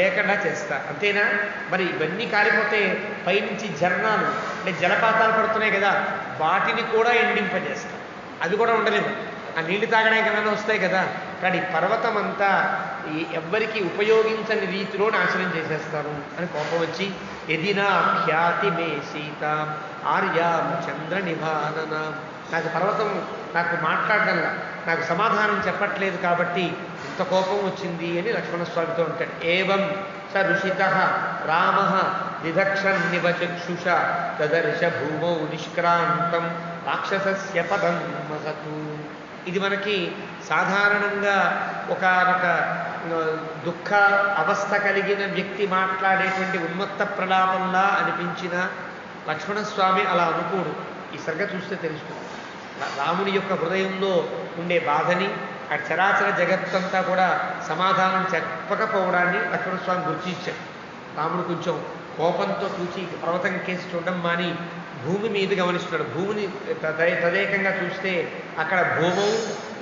లేకుండా చేస్తా. అంతేనా? మరి ఇవన్నీ కాలిపోతే పైనుంచి ఝర్ణాలు అంటే జలపాతాలు పడుతున్నాయి కదా, వాటిని కూడా ఎండింపజేస్తా, అది కూడా ఉండలేము. ఆ నీళ్లు తాగడానికి ఏమైనా వస్తాయి కదా. కానీ పర్వతం అంతా ఎవ్వరికి ఉపయోగించని రీతిలో నాశనం చేసేస్తాను అని కోపం వచ్చి, ఎదినా ఖ్యాతి మే సీత ఆర్యాం చంద్ర నిభానన, నాకు పర్వతం నాకు మాట్లాడడంలా, నాకు సమాధానం చెప్పట్లేదు కాబట్టి ఇంత కోపం వచ్చింది అని లక్ష్మణస్వామితో ఉంటాడు. ఏవం స ఋషిత రామ దిదక్షన్నివ చక్షుష తదర్శ భూమౌ నిష్క్రాంతం రాక్షసస్య పదం మసతు. ఇది మనకి సాధారణంగా ఒకనొక దుఃఖ అవస్థ కలిగిన వ్యక్తి మాట్లాడేటువంటి ఉన్మత్త ప్రలాపంలా అనిపించిన లక్ష్మణస్వామి అలా అనుకోడు. ఈ సర్గ చూస్తే తెలుస్తుంది రాముని యొక్క హృదయంలో ఉండే బాధని, ఆ చరాచర జగత్తంతా కూడా సమాధానం చెప్పకపోవడాన్ని లక్ష్మణస్వామి గుర్తించాడు. రాముడు కొంచెం కోపంతో చూచి పర్వతం కేసి చూడడం మాని భూమి మీద గమనిస్తున్నాడు. భూమిని తదేకంగా చూస్తే అక్కడ భూమౌ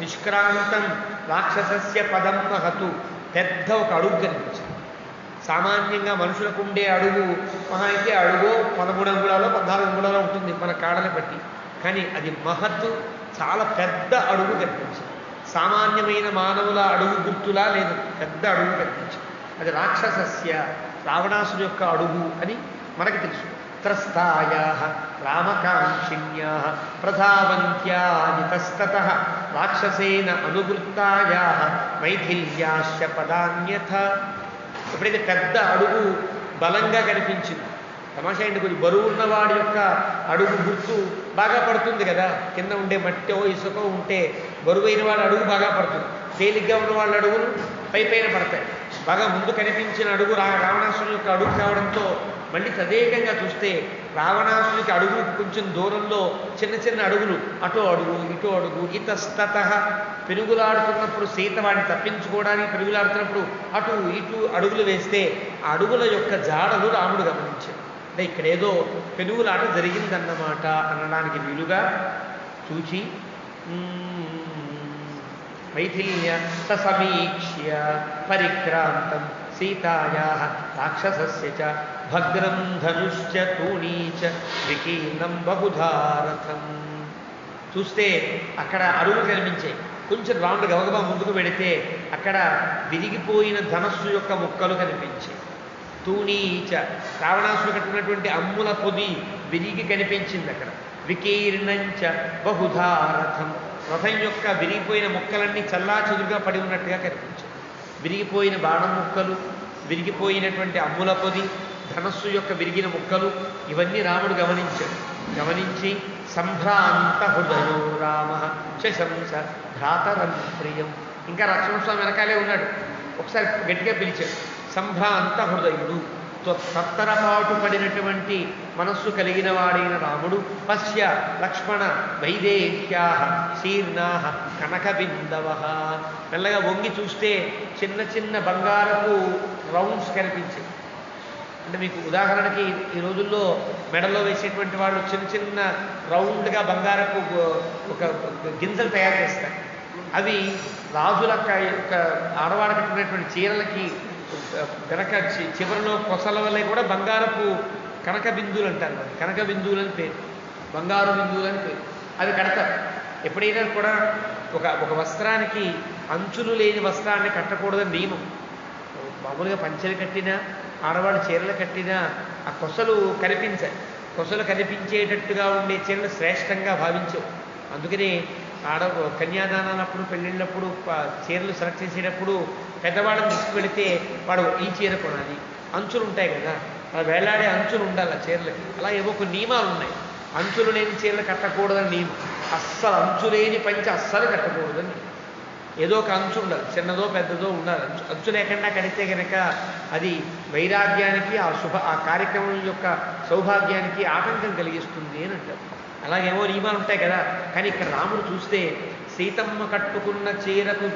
నిష్క్రాంతం రాక్షసస్య పదం మహతు, పెద్ద ఒక అడుగు కనిపించింది. సామాన్యంగా మనుషులకు ఉండే అడుగు మహా అయితే అడుగు 13 అంగుళాలు 14 అంగుళాలు ఉంటుంది మన కాడని బట్టి. కానీ అది మహత్తు, చాలా పెద్ద అడుగు కనిపించింది. సామాన్యమైన మానవుల అడుగు గుర్తులా లేదు, పెద్ద అడుగు కనిపించింది. అది రాక్షసస్య, రావణాసుడి యొక్క అడుగు అని మనకి తెలుసు. త్రస్తాయా రామకాంక్షిణ్యా ప్రధావంత్యా నితస్తతః రాక్షసేన అనువృత్తాయా మైథిల్యాశ్చ పదాన్యథ. ఎప్పుడైతే పెద్ద అడుగు బలంగా కనిపించింది, తమాషా ఏంటి, కొంచెం బరువు ఉన్నవాడి యొక్క అడుగు గుర్తు బాగా పడుతుంది కదా. కింద ఉండే మట్టో ఇసుకో ఉంటే బరువైన వాడి అడుగు బాగా పడుతుంది. తేలిగ్గా ఉన్న వాళ్ళ అడుగులు పైన పడతాయి. బాగా ముందు కనిపించిన అడుగు రావణాసుని యొక్క అడుగు కావడంతో మళ్ళీ తదేకంగా చూస్తే రావణాసునికి అడుగులకు కొంచెం దూరంలో చిన్న చిన్న అడుగులు, అటో అడుగు ఇటో అడుగు. ఇతస్తతః, పెరుగులాడుతున్నప్పుడు సీత వాడిని తప్పించుకోవడానికి పెరుగులాడుతున్నప్పుడు అటు ఇటు అడుగులు వేస్తే ఆ అడుగుల యొక్క జాడలు రాముడు గమనించాడు. అంటే ఇక్కడేదో పెనుగులాట జరిగిందన్నమాట అనడానికి వీలుగా చూచి మైథిల్య సమీక్ష్య పరిక్రాంతం సీతాయా రాక్షసస్య చ భద్రం ధనుశ్చ తూణీచ వికీర్ణం బహుధారథం. చూస్తే అక్కడ అడుగులు కనిపించాయి. కొంచెం రాముడు గబగబా ముందుకు వెడితే అక్కడ విరిగిపోయిన ధనస్సు యొక్క ముక్కలు కనిపించాయి. తూణీచ, రావణాసుడు కట్టినటువంటి అమ్ముల పొది విరిగి కనిపించింది అక్కడ. వికీర్ణంచ బహుధారథం, రథం యొక్క విరిగిపోయిన ముక్కలన్నీ చల్లా చెదురుగా పడి ఉన్నట్టుగా కనిపించాయి. విరిగిపోయిన బాణం ముక్కలు, విరిగిపోయినటువంటి అమ్ముల పొది, ధనస్సు యొక్క విరిగిన ముక్కలు, ఇవన్నీ రాముడు గమనించాడు. గమనించి సంభ్రాంత హృదయో రామ శశంస భ్రాతరం ప్రియం. ఇంకా లక్ష్మణస్వామి వెనకాలే ఉన్నాడు. ఒకసారి గట్టిగా పిలిచాడు. సంభ్రాంత హృదయుడు, తత్తరపాటు పడినటువంటి మనస్సు కలిగిన వాడైన రాముడు. పశ్య లక్ష్మణ వైదేహ్యా శీర్ణా కనకబిందవ. మెల్లగా వంగి చూస్తే చిన్న చిన్న బంగారపు రౌండ్స్ కనిపించాయి. అంటే మీకు ఉదాహరణకి ఈ రోజుల్లో మెడలో వేసేటువంటి వాళ్ళు చిన్న చిన్న రౌండ్గా బంగారపు ఒక గింజలు తయారు చేస్తారు. అవి రాజుల యొక్క ఆడవాడ కట్టినటువంటి చీరలకి వెనక చివరిలో కొసల వల్లే కూడా బంగారపు కనక బిందువులు అంటారు. కనక బిందువులు అని పేరు, బంగారు బిందువులు అని పేరు. అవి కడతారు. ఎప్పుడైనా కూడా ఒక వస్త్రానికి అంచులు లేని వస్త్రాన్ని కట్టకూడదని నియమం. మామూలుగా పంచెలు కట్టినా ఆడవాళ్ళు చీరలు కట్టినా ఆ కొసలు కనిపించాయి. కొసలు కనిపించేటట్టుగా ఉండే చీరలు శ్రేష్టంగా భావించవు. అందుకని కన్యాదానాలప్పుడు పెళ్ళిళ్ళప్పుడు చీరలు సెలెక్ట్ చేసేటప్పుడు పెద్దవాళ్ళని తీసుకువెళితే వాడు ఈ చీర కొనాలి, అంచులు ఉంటాయి కదా, అలా వేలాడే అంచులు ఉండాలి ఆ చీరలకి. అలా ఏవో కొన్ని నియమాలు ఉన్నాయి. అంచులు లేని చీరలు కట్టకూడదని నియమం. అస్సలు అంచు లేని పంచె అస్సలు కట్టకూడదని. ఏదో ఒక అంచు ఉండాలి, చిన్నదో పెద్దదో ఉండాలి. అంచు లేకుండా కడితే కనుక అది వైరాగ్యానికి ఆ కార్యక్రమం యొక్క సౌభాగ్యానికి ఆటంకం కలిగిస్తుంది అని అంటారు. అలాగేమో నియమాలు ఉంటాయి కదా. కానీ ఇక్కడ రాముడు చూస్తే సీతమ్మ కట్టుకున్న చీరకు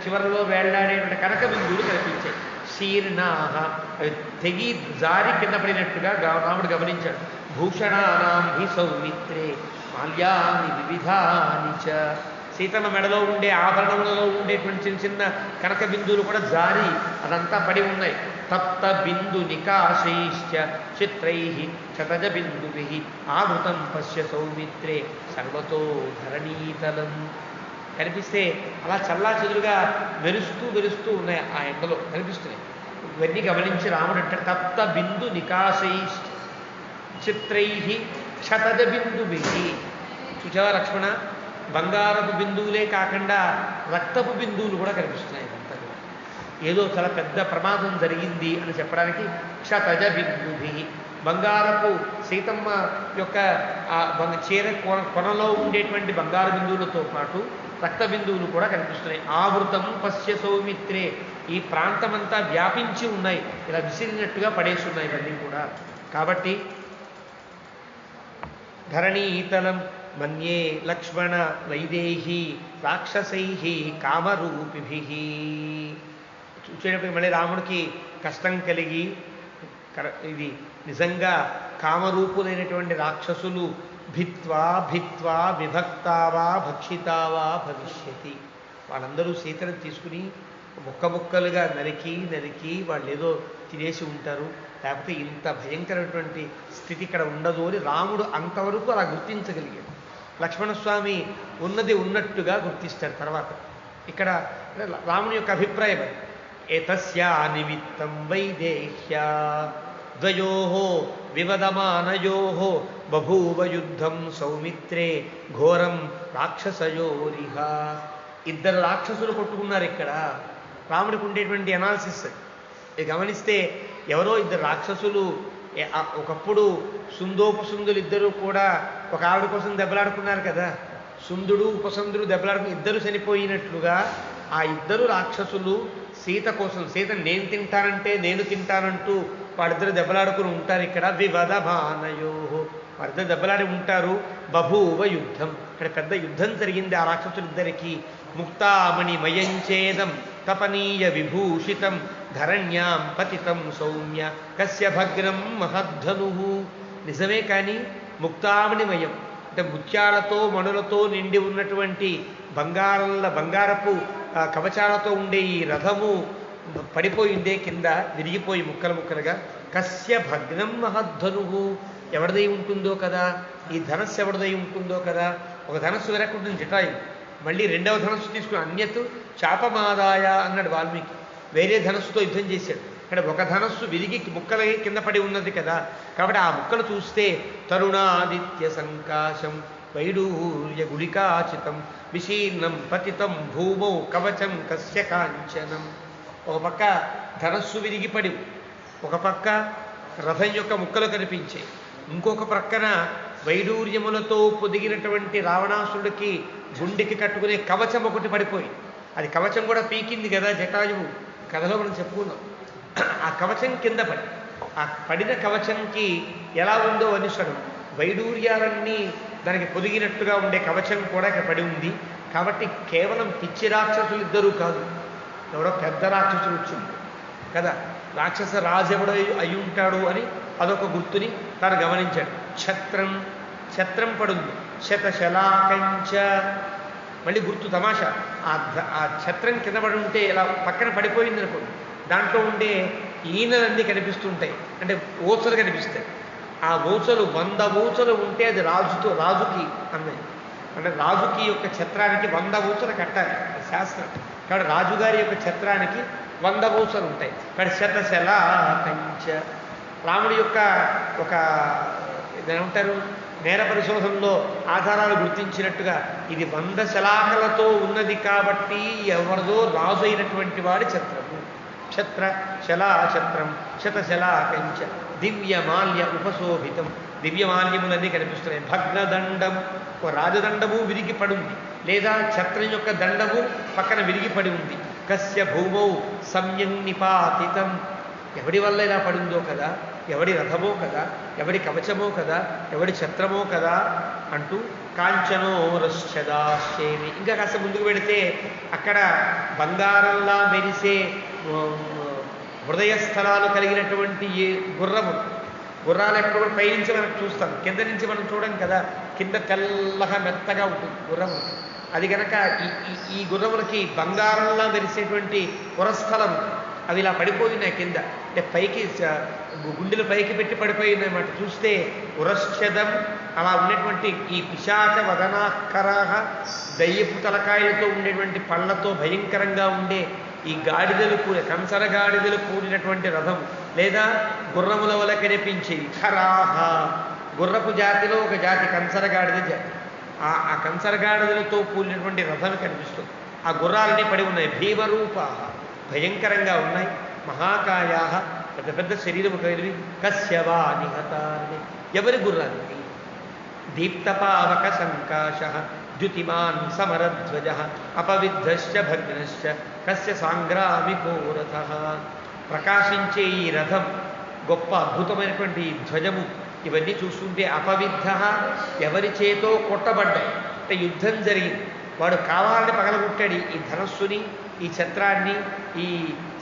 చివరిలో వేళ్లాడేటువంటి కనక బిందువులు కనిపించాయి. శీర్ణాహ, అవి తెగి జారి కింద పడినట్టుగా రాముడు గమనించాడు. భూషణానాం హి సౌమిత్రే మాల్యాని వివిధాని చ. సీతమ్మ మెడలో ఉండే ఆభరణములలో ఉండేటువంటి చిన్న చిన్న కనక బిందువులు కూడా జారి అదంతా పడి ఉన్నాయి. తప్త బిందు నికాశైశ్చ చిత్రై శతజ బిందుభి ఆవృతం పశ్య సౌమిత్రే సర్వతో ధరణీతలం. కనిపిస్తే అలా చల్లా చెదురుగా మెరుస్తూ ఉన్నాయి, ఆ ఎండలో కనిపిస్తున్నాయి. ఇవన్నీ గమనించి రాముడు అంటే తప్త బిందు నికాశైశ్చ చిత్రై శతజ బిందుభి. చూచావా లక్ష్మణ, బంగారపు బిందువులే కాకుండా రక్తపు బిందువులు కూడా కనిపిస్తున్నాయి. ఇదంతా కూడా ఏదో చాలా పెద్ద ప్రమాదం జరిగింది అని చెప్పడానికి శతజ బిందుభి. బంగారపు సీతమ్మ యొక్క చీర కొనలో ఉండేటువంటి బంగారు బిందువులతో పాటు రక్త బిందువులు కూడా కనిపిస్తున్నాయి. ఆవృతం పశ్య సౌమిత్రే, ఈ ప్రాంతమంతా వ్యాపించి ఉన్నాయి, ఇలా విసిరినట్టుగా పడేసి ఉన్నాయి ఇవన్నీ కూడా. కాబట్టి ధరణీతలం మన్యే లక్ష్మణ వైదేహి రాక్షసై కామరూపిభి. చూసేటప్పటికి మళ్ళీ రాముడికి కష్టం కలిగి ఇది నిజంగా కామరూపులైనటువంటి రాక్షసులు భిత్వా భిత్వా విభక్తావా భక్షితావా భవిష్యతి. వాళ్ళందరూ సీతను తీసుకుని ముక్క ముక్కలుగా నరికి నరికి వాళ్ళు ఏదో తినేసి ఉంటారు, లేకపోతే ఇంత భయంకరమైనటువంటి స్థితి ఇక్కడ ఉండదు అని రాముడు అంతవరకు అలా గుర్తించగలిగాడు. లక్ష్మణస్వామి ఉన్నది ఉన్నట్టుగా గుర్తిస్తాడు తర్వాత. ఇక్కడ రాముని యొక్క అభిప్రాయం అది. ఏతస్యా నిమిత్తం వైదేహ్యా ద్వయోః వివదమానయోః బభూవ యుద్ధం సౌమిత్రే ఘోరం రాక్షసయోరిహ. ఇద్దరు రాక్షసులు కొట్టుకున్నారు ఇక్కడ. రాముడికి ఉండేటువంటి అనాలిసిస్ ఇది గమనిస్తే ఎవరో ఇద్దరు రాక్షసులు ఒకప్పుడు సుందోపసుందులు ఇద్దరు కూడా ఒక ఆవిడ కోసం దెబ్బలాడుకున్నారు కదా. సుందుడు ఉపసందుడు దెబ్బలాడుకుని ఇద్దరు చనిపోయినట్లుగా ఆ ఇద్దరు రాక్షసులు సీత కోసం, సీత నేను తింటానంటే నేను తింటానంటూ వాళ్ళిద్దరు దెబ్బలాడుకుని ఉంటారు ఇక్కడ. వివదమానయో వాళ్ళిద్దరు దెబ్బలాడి ఉంటారు. బభూవ యుద్ధం, ఇక్కడ పెద్ద యుద్ధం జరిగింది ఆ రాక్షసులిద్దరికీ. ముక్తామణిమయంచేదం తపనీయ విభూషితం ధరణ్యాం పతితం సౌమ్య కస్య భగ్నం మహద్ధను. నిజమే, కానీ ముక్తామణిమయం అంటే ముత్యాలతో మణులతో నిండి ఉన్నటువంటి బంగారపు కవచాలతో ఉండే ఈ రథము పడిపోయిందే కింద, విరిగిపోయి ముక్కలు ముక్కలుగా. కస్య భగ్నం మహద్ధను, ఎవరిదై ఉంటుందో కదా, ఈ ధనస్సు ఎవరిదై ఉంటుందో కదా. ఒక ధనస్సు విరక్కుంటుంది జటాయు, మళ్ళీ రెండవ ధనస్సు తీసుకుని అన్యత్ చాపమాదాయ అన్నాడు వాల్మీకి. వేరే ధనస్సుతో యుద్ధం చేశాడు. ఇక్కడ ఒక ధనస్సు విరిగి ముక్కలై కింద పడి ఉన్నది కదా. కాబట్టి ఆ ముక్కలు చూస్తే తరుణాదిత్య సంకాశం వైడూర్య గుళికాచితం విశీర్ణం పతితం భూమౌ కవచం కస్య కాంచనం. ఒక పక్క ధనస్సు విరిగిపడి, ఒక పక్క రథం యొక్క ముక్కలు కనిపించాయి, ఇంకొక ప్రక్కన వైడూర్యములతో పొదిగినటువంటి రావణాసురుడికి గుండెకి కట్టుకునే కవచం ఒకటి పడిపోయింది. అది కవచం కూడా పీకింది కదా జటాయువు, కథలో మనం చెప్పుకున్నాం. ఆ కవచం కింద పడి, ఆ పడిన కవచంకి ఎలా ఉందో వర్ణిస్తాడు. వైడూర్యాలన్నీ దానికి పొదిగినట్టుగా ఉండే కవచం కూడా ఇక్కడ పడి ఉంది. కాబట్టి కేవలం పిచ్చి రాక్షసులు ఇద్దరూ కాదు, ఎవరో పెద్ద రాక్షసులు వచ్చింది కదా. రాక్షస రాజు ఎవడో అయి ఉంటాడు అని అదొక గుర్తుని తాను గమనించాడు. ఛత్రం పడుంది, శతశలాకంచ, మళ్ళీ గుర్తు తమాషా. ఆ ఛత్రం కింద పడి ఉంటే ఇలా పక్కన పడిపోయింది అనుకోండి, దాంట్లో ఉండే ఈనలన్నీ కనిపిస్తుంటాయి, అంటే ఊచలు కనిపిస్తాయి. ఆ ఊచలు 100 ఊచలు ఉంటే అది రాజుకి అన్నది. అంటే రాజుకి యొక్క ఛత్రానికి 100 ఊచలు కట్టాలి, శాస్త్రం. కాబట్టి రాజుగారి యొక్క ఛత్రానికి 100 ఊచలు ఉంటాయి. కాబట్టి శతశలాకంచ. రాముడి యొక్క ఒక ఏమంటారు, నేర పరిశోధనలో ఆధారాలు గుర్తించినట్టుగా ఇది 100 శలాకలతో ఉన్నది కాబట్టి ఎవరిదో రాజు అయినటువంటి వాడి ఛత్రము. శలాఛత్రం శతశలాకంచ దివ్యమాల్య ఉపశోభితం, దివ్యమాల్యములన్నీ కనిపిస్తున్నాయి. భగ్నదండం, ఒక రాజదండము విరిగిపడి ఉంది, లేదా ఛత్రం యొక్క దండము పక్కన విరిగిపడి ఉంది. కస్య భూమౌ సమ్యం నిపాతితం, ఎవడి వల్ల ఇలా పడిందో కదా, ఎవడి రథమో కదా, ఎవడి కవచమో కదా, ఎవడి ఛత్రమో కదా అంటూ కాంచనో రశ్చదాశ్చేమి. ఇంకా కాస్త ముందుకు పెడితే అక్కడ బంగారంలా మెరిసే హృదయ స్థలాలు కలిగినటువంటి గుర్రాలు ఎక్కడ కూడా పైనుంచి మనకు చూస్తాం, కింద నుంచి మనం చూడం కదా. కింద తెల్లగా మెత్తగా ఉంటుంది గుర్రము. అది కనుక ఈ గుర్రములకి బంగారంలా మెరిసేటువంటి పురస్థలం అవి ఇలా పడిపోయినాయి కింద, అంటే పైకి గుండెలు పైకి పెట్టి పడిపోయినాయన్నమాట. చూస్తే ఉరశ్చదం అలా ఉన్నటువంటి ఈ పిశాచ వదనాకరాహ, దయ్యపు తలకాయలతో ఉండేటువంటి పళ్ళతో భయంకరంగా ఉండే ఈ గాడిదలు కంసర గాడిదలు కూడినటువంటి రథం, లేదా గుర్రముల వల్ల కనిపించేది ఖరాహ, గుర్రపు జాతిలో ఒక జాతి కంసర గాడిద జాతి. ఆ కంసర గాడిదలతో కూడినటువంటి రథం కనిపిస్తుంది. ఆ గుర్రాలన్నీ పడి ఉన్నాయి. భీమరూపా, భయంకరంగా ఉన్నాయి. మహాకాయా, పెద్ద పెద్ద శరీరము కలిగి. కశ్యవా నిహతాన్ని, ఎవరి గుర్రాన్ని? దీప్తపావక సంకాశ ద్యుతిమాన్ సమరధ్వజ అపవిద్ధశ్చ భగ్నశ్చ కస్య సాంగ్రామికో రథ. ప్రకాశించే ఈ రథం, గొప్ప అద్భుతమైనటువంటి ధ్వజము, ఇవన్నీ చూస్తుంటే అపవిద్ధ, ఎవరి చేతో కొట్టబడ్డాయి, అంటే యుద్ధం జరిగింది. వాడు కావాలని పగలగొట్టాడు ఈ ధనస్సుని, ఈ ఛత్రాన్ని, ఈ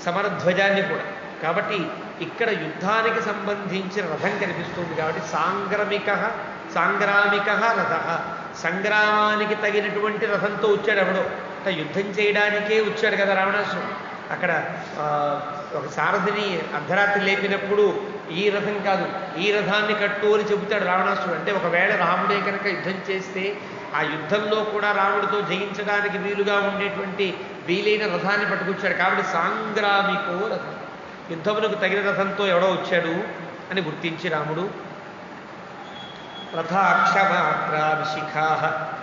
సమరధ్వజాన్ని కూడా. కాబట్టి ఇక్కడ యుద్ధానికి సంబంధించిన రథం కనిపిస్తుంది కాబట్టి సాంగ్రామిక రథ, సంగ్రామానికి తగినటువంటి రథంతో వచ్చాడు ఎవడో. అంటే యుద్ధం చేయడానికే వచ్చాడు కదా రావణాసురుడు. అక్కడ ఒక సారథిని అర్ధరాత్రి లేపినప్పుడు ఈ రథం కాదు ఈ రథాన్ని కట్టు అని చెబుతాడు రావణాసురుడు. అంటే ఒకవేళ రాముడే కనుక యుద్ధం చేస్తే ఆ యుద్ధంలో కూడా రాముడితో జయించడానికి వీలుగా ఉండేటువంటి వీలైన రథాన్ని పట్టుకొచ్చాడు. కాబట్టి సాంగ్రామికో రథం, యుద్ధమునకు తగిన రథంతో ఎవడో వచ్చాడు అని గుర్తించి రాముడు రథాక్షమాత్రా విశిఖా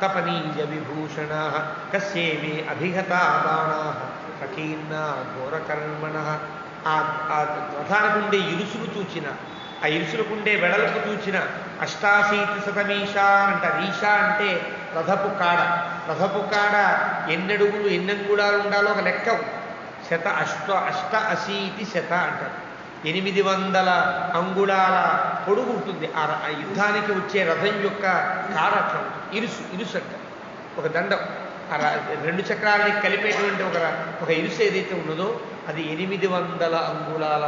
తపనీయ విభూషణా కస్యేమే అభిగతా బాణా కఠిన్నా ఘోరకర్మణ. ఆ రథానికి ఉండే ఇరుసులు చూచిన, ఆ ఇరుసులకుండే వెడల్పు చూచిన అష్టాశీతి శతమీషా అంటారు. ఈషా అంటే రథపు కాడ. రథపు కాడ ఎన్నడుగులు ఎన్నంగుళాలు ఉండాలో ఒక లెక్క. అష్టాశీతి శత అంటారు. 800 అంగుళాల పొడుగు ఉంటుంది ఆ యుద్ధానికి వచ్చే రథం యొక్క కాడ. అట్లా ఉంటుంది. ఇరుసు అంటారు. ఒక దండం, ఆ 2 చక్రాలని కలిపేటువంటి ఒక ఇరుసు ఏదైతే ఉన్నదో అది 800 అంగుళాల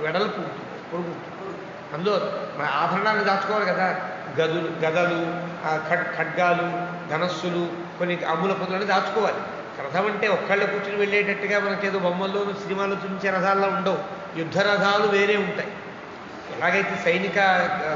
వెడల్పు ఉంటుంది, పొడుగు ఉంటుంది. అందులో మన ఆభరణాలను దాచుకోవాలి కదా, గదలు ఖడ్గాలు ధనస్సులు కొన్ని అమ్ముల పొదులని దాచుకోవాలి. రథం అంటే ఒక్కళ్ళు కూర్చుని వెళ్ళేటట్టుగా మనకేదో బొమ్మల్లోనూ సినిమాలో చూపించే రథాల్లో ఉండవు. యుద్ధ రథాలు వేరే ఉంటాయి. ఎలాగైతే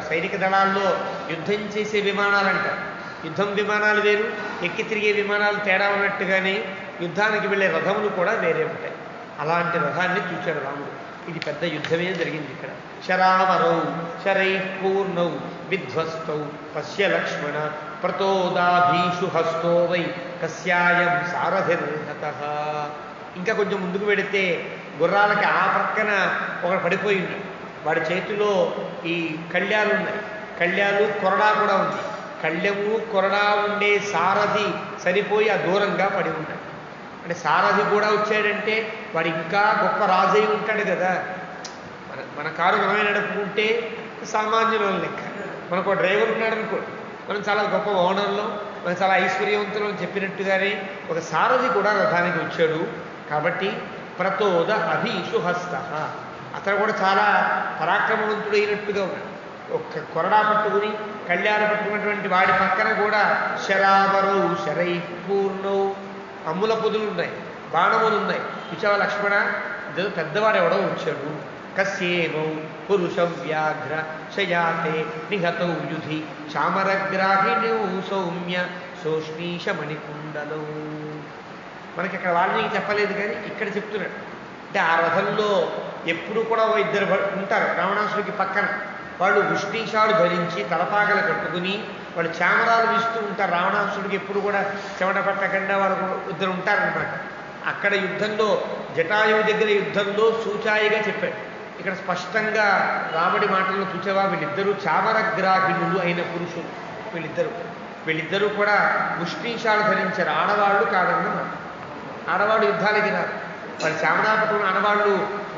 సైనిక దళాల్లో యుద్ధం చేసే విమానాలు అంటారు, యుద్ధం విమానాలు వేరు, ఎక్కి తిరిగే విమానాలు తేడా ఉన్నట్టుగానే యుద్ధానికి వెళ్ళే రథములు కూడా వేరే ఉంటాయి. అలాంటి రథాన్ని చూచాడు రాముడు. ఇది పెద్ద యుద్ధమే జరిగింది ఇక్కడ. శరావరౌ శరై పూర్ణౌ విధ్వస్తౌ పశ్య లక్ష్మణ ప్రతోదాభీషు హస్తో వై కస్యాయం సారథిర్హతః. ఇంకా కొంచెం ముందుకు వెడితే గుర్రాలకి ఆ పక్కన ఒకడు పడిపోయి ఉన్నాడు. వాడి చేతిలో ఈ కళ్యాలు ఉన్నాయి, కళ్యాలు కొరడా కూడా ఉంది. కళ్యము కొరడా ఉండే సారథి సరిపోయి ఆ దూరంగా పడి ఉన్నాడు. అంటే సారథి కూడా వచ్చాడంటే వాడు ఇంకా గొప్ప రాజు అయి ఉంటాడు కదా. మన కారు మనమే నడుపుకుంటే సామాన్యుల లెక్క. మనకు డ్రైవర్ ఉన్నాడు అనుకోండి, మనం చాలా గొప్ప ఓనర్లో, మనం చాలా ఐశ్వర్యవంతులు అని చెప్పినట్టుగానే ఒక సారథి కూడా రథానికి వచ్చాడు. కాబట్టి ప్రతోద అభీషు హస్త, అతను కూడా చాలా పరాక్రమవంతుడైనట్టుగా ఉన్నాడు. ఒక్క కొరడా పట్టుకుని కళ్యాణం పట్టుకున్నటువంటి వాడి పక్కన కూడా శరావరౌ శరై పూర్ణౌ అమ్ముల పొదులు ఉన్నాయి, బాణములు ఉన్నాయి. చూచావా లక్ష్మణ, పెద్దవాడు ఎవడో వచ్చాడు. కస్యేమౌ పురుష వ్యాఘ్ర శయాతే నిహతౌ యుధి చామరగ్రాహిణౌ సౌమ్య సోష్ణీష మణికుండలౌ. మనకి అక్కడ వాళ్ళని చెప్పలేదు కానీ ఇక్కడ చెప్తున్నాడు. అంటే ఆ రథంలో ఎప్పుడు కూడా ఇద్దరు ఉంటారు రావణాసుడికి పక్కన. వాళ్ళు ఉష్ణీషాలు ధరించి తలపాగలు కట్టుకుని వాళ్ళు చామరాలు వీస్తూ ఉంటారు. రావణాసుడికి ఎప్పుడు కూడా చెమట పట్టకుండా వాళ్ళు ఇద్దరు ఉంటారనమాట. అక్కడ యుద్ధంలో జటాయువు దగ్గర యుద్ధంలో సూచాయిగా చెప్పాడు. ఇక్కడ స్పష్టంగా రాముడి మాటల్లో చూచావా, వీళ్ళిద్దరూ చామరగ్రాహిణులు అయిన పురుషులు. వీళ్ళిద్దరూ కూడా ఉష్ణీషాలు ధరించారు. ఆడవాళ్ళు కాదన్నమాట. ఆడవాళ్ళు యుద్ధాలకి రారు. వాళ్ళు చామరాపటం ఆడవాళ్ళు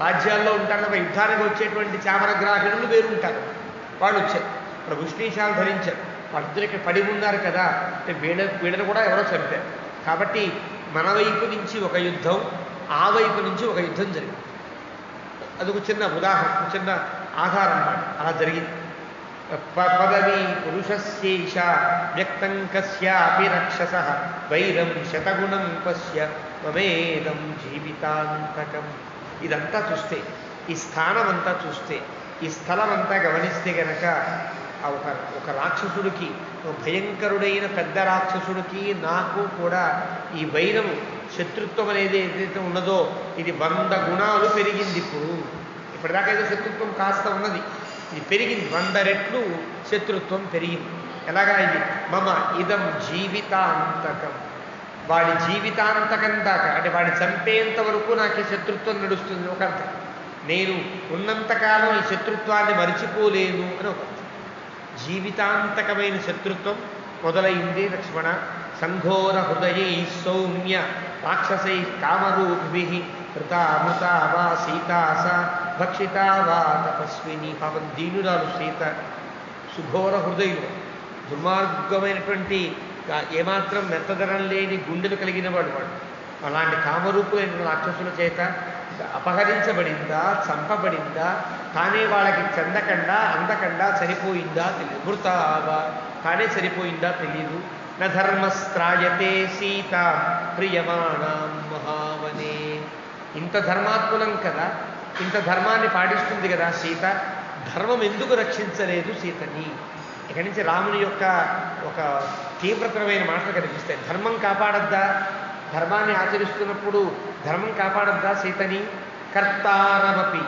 రాజ్యాల్లో ఉంటారు కదా, యుద్ధానికి వచ్చేటువంటి చామరగ్రాహిణులు వేరు ఉంటారు. వాళ్ళు వచ్చారు, వాళ్ళు ఉష్ణీషాలు ధరించారు. వాళ్ళిద్దరు ఇక్కడ పడి ఉన్నారు కదా, అంటే వీళ్ళను కూడా ఎవరో చంపారు. కాబట్టి మన వైపు నుంచి ఒక యుద్ధం, ఆ వైపు నుంచి ఒక యుద్ధం జరిగింది. అదొక చిన్న ఉదాహరణ, చిన్న ఆధారం అన్నమాట. అలా జరిగింది. పదవీ పురుషస్యేష వ్యక్తం కస్యాపి రక్షస వైరం శతగుణం పశ్య మమేదం జీవితాంతకం. ఇదంతా చూస్తే, ఈ స్థానం అంతా చూస్తే, ఈ స్థలం అంతా గమనిస్తే గనక ఒక రాక్షసుడికి, భయంకరుడైన పెద్ద రాక్షసుడికి నాకు కూడా ఈ వైరము, శత్రుత్వం అనేది ఏదైతే ఉన్నదో ఇది 100 గుణాలు పెరిగింది. ఇప్పటిదాకా ఏదో శత్రుత్వం కాస్త ఉన్నది, ఇది పెరిగింది. 100 రెట్లు శత్రుత్వం పెరిగింది. ఎలాగా ఇది మమ ఇదం జీవితాంతకం, వాడి జీవితాంతకం దాకా, అంటే వాడి చంపేంత వరకు నాకు ఈ శత్రుత్వం నడుస్తుంది ఒక అర్థం. నేను ఉన్నంతకాలం ఈ శత్రుత్వాన్ని మరిచిపోలేను అని ఒక అర్థం. జీవితాంతకమైన శత్రుత్వం మొదలైంది లక్ష్మణ. సంఘోర హృదయై సౌమ్య రాక్షసై కామరూపి కృతామృతా వా సీతా సా భక్షితా వా తపస్విని. పాపం దీనురాలు సీత, సుఘోర హృదయులు, దుర్మార్గమైనటువంటి ఏమాత్రం మెత్తదనం లేని గుండెలు కలిగిన వాడు. అలాంటి కామరూపులైన రాక్షసుల చేత అపహరించబడిందా, చంపబడిందా, తానే వాళ్ళకి చెందకుండా అందకుండా చనిపోయిందా తెలియదు. మృతావా, తానే చనిపోయిందా తెలియదు. న ధర్మస్త్రాయతే సీత ప్రియమాణం మహావనే. ఇంత ధర్మాత్ములం కదా, ఇంత ధర్మాన్ని పాటిస్తుంది కదా సీత, ధర్మం ఎందుకు రక్షించలేదు సీతని? ఇక్కడి నుంచి రాముని యొక్క ఒక తీవ్రతరమైన మాటలు కనిపిస్తాయి. ధర్మం కాపాడద్దా? ధర్మాన్ని ఆచరిస్తున్నప్పుడు ధర్మం కాపాడద్దా సీతని? కర్తారమపి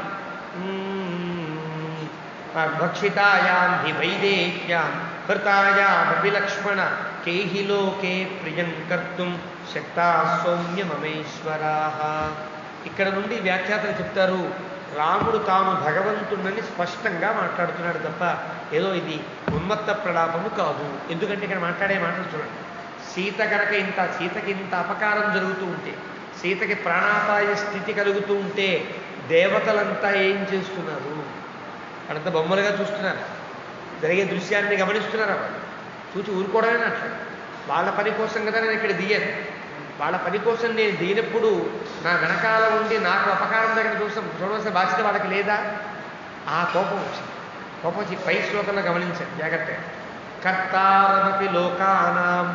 భక్షితాయాం హి వైదేహ్యాం హృతాయామపి లక్ష్మణ కేహి లోకే ప్రియం కర్తుం శక్తా సౌమ్యమమేశ్వరాః. ఇక్కడ నుండి వ్యాఖ్యాతలు చెప్తారు, రాముడు తాను భగవంతుడని స్పష్టంగా మాట్లాడుతున్నాడు తప్ప ఏదో ఇది ఉన్మత్త ప్రలాపము కాదు. ఎందుకంటే ఇక్కడ మాట్లాడే మాటలు చూడండి. సీతకి ఇంత అపకారం జరుగుతూ ఉంటే, సీతకి ప్రాణాపాయ స్థితి కలుగుతూ ఉంటే దేవతలంతా ఏం చేస్తున్నారు? వాళ్ళంతా బొమ్మలుగా చూస్తున్నారు, జరిగే దృశ్యాన్ని గమనిస్తున్నారు. వాళ్ళు చూసి ఊరుకోవడమే అట్లా. వాళ్ళ పని కోసం కదా నేను ఇక్కడ దిగాను. వాళ్ళ పని కోసం నేను దిగినప్పుడు నా వెనకాల ఉండి నాకు అపకారం దగ్గర చూడవలసిన బాధ్యత వాళ్ళకి లేదా? ఆ కోపం వచ్చింది. కోపం వచ్చి పై శ్లోకంలో గమనించండి జాగ్రత్తగా. కర్తారమపి లోకానాం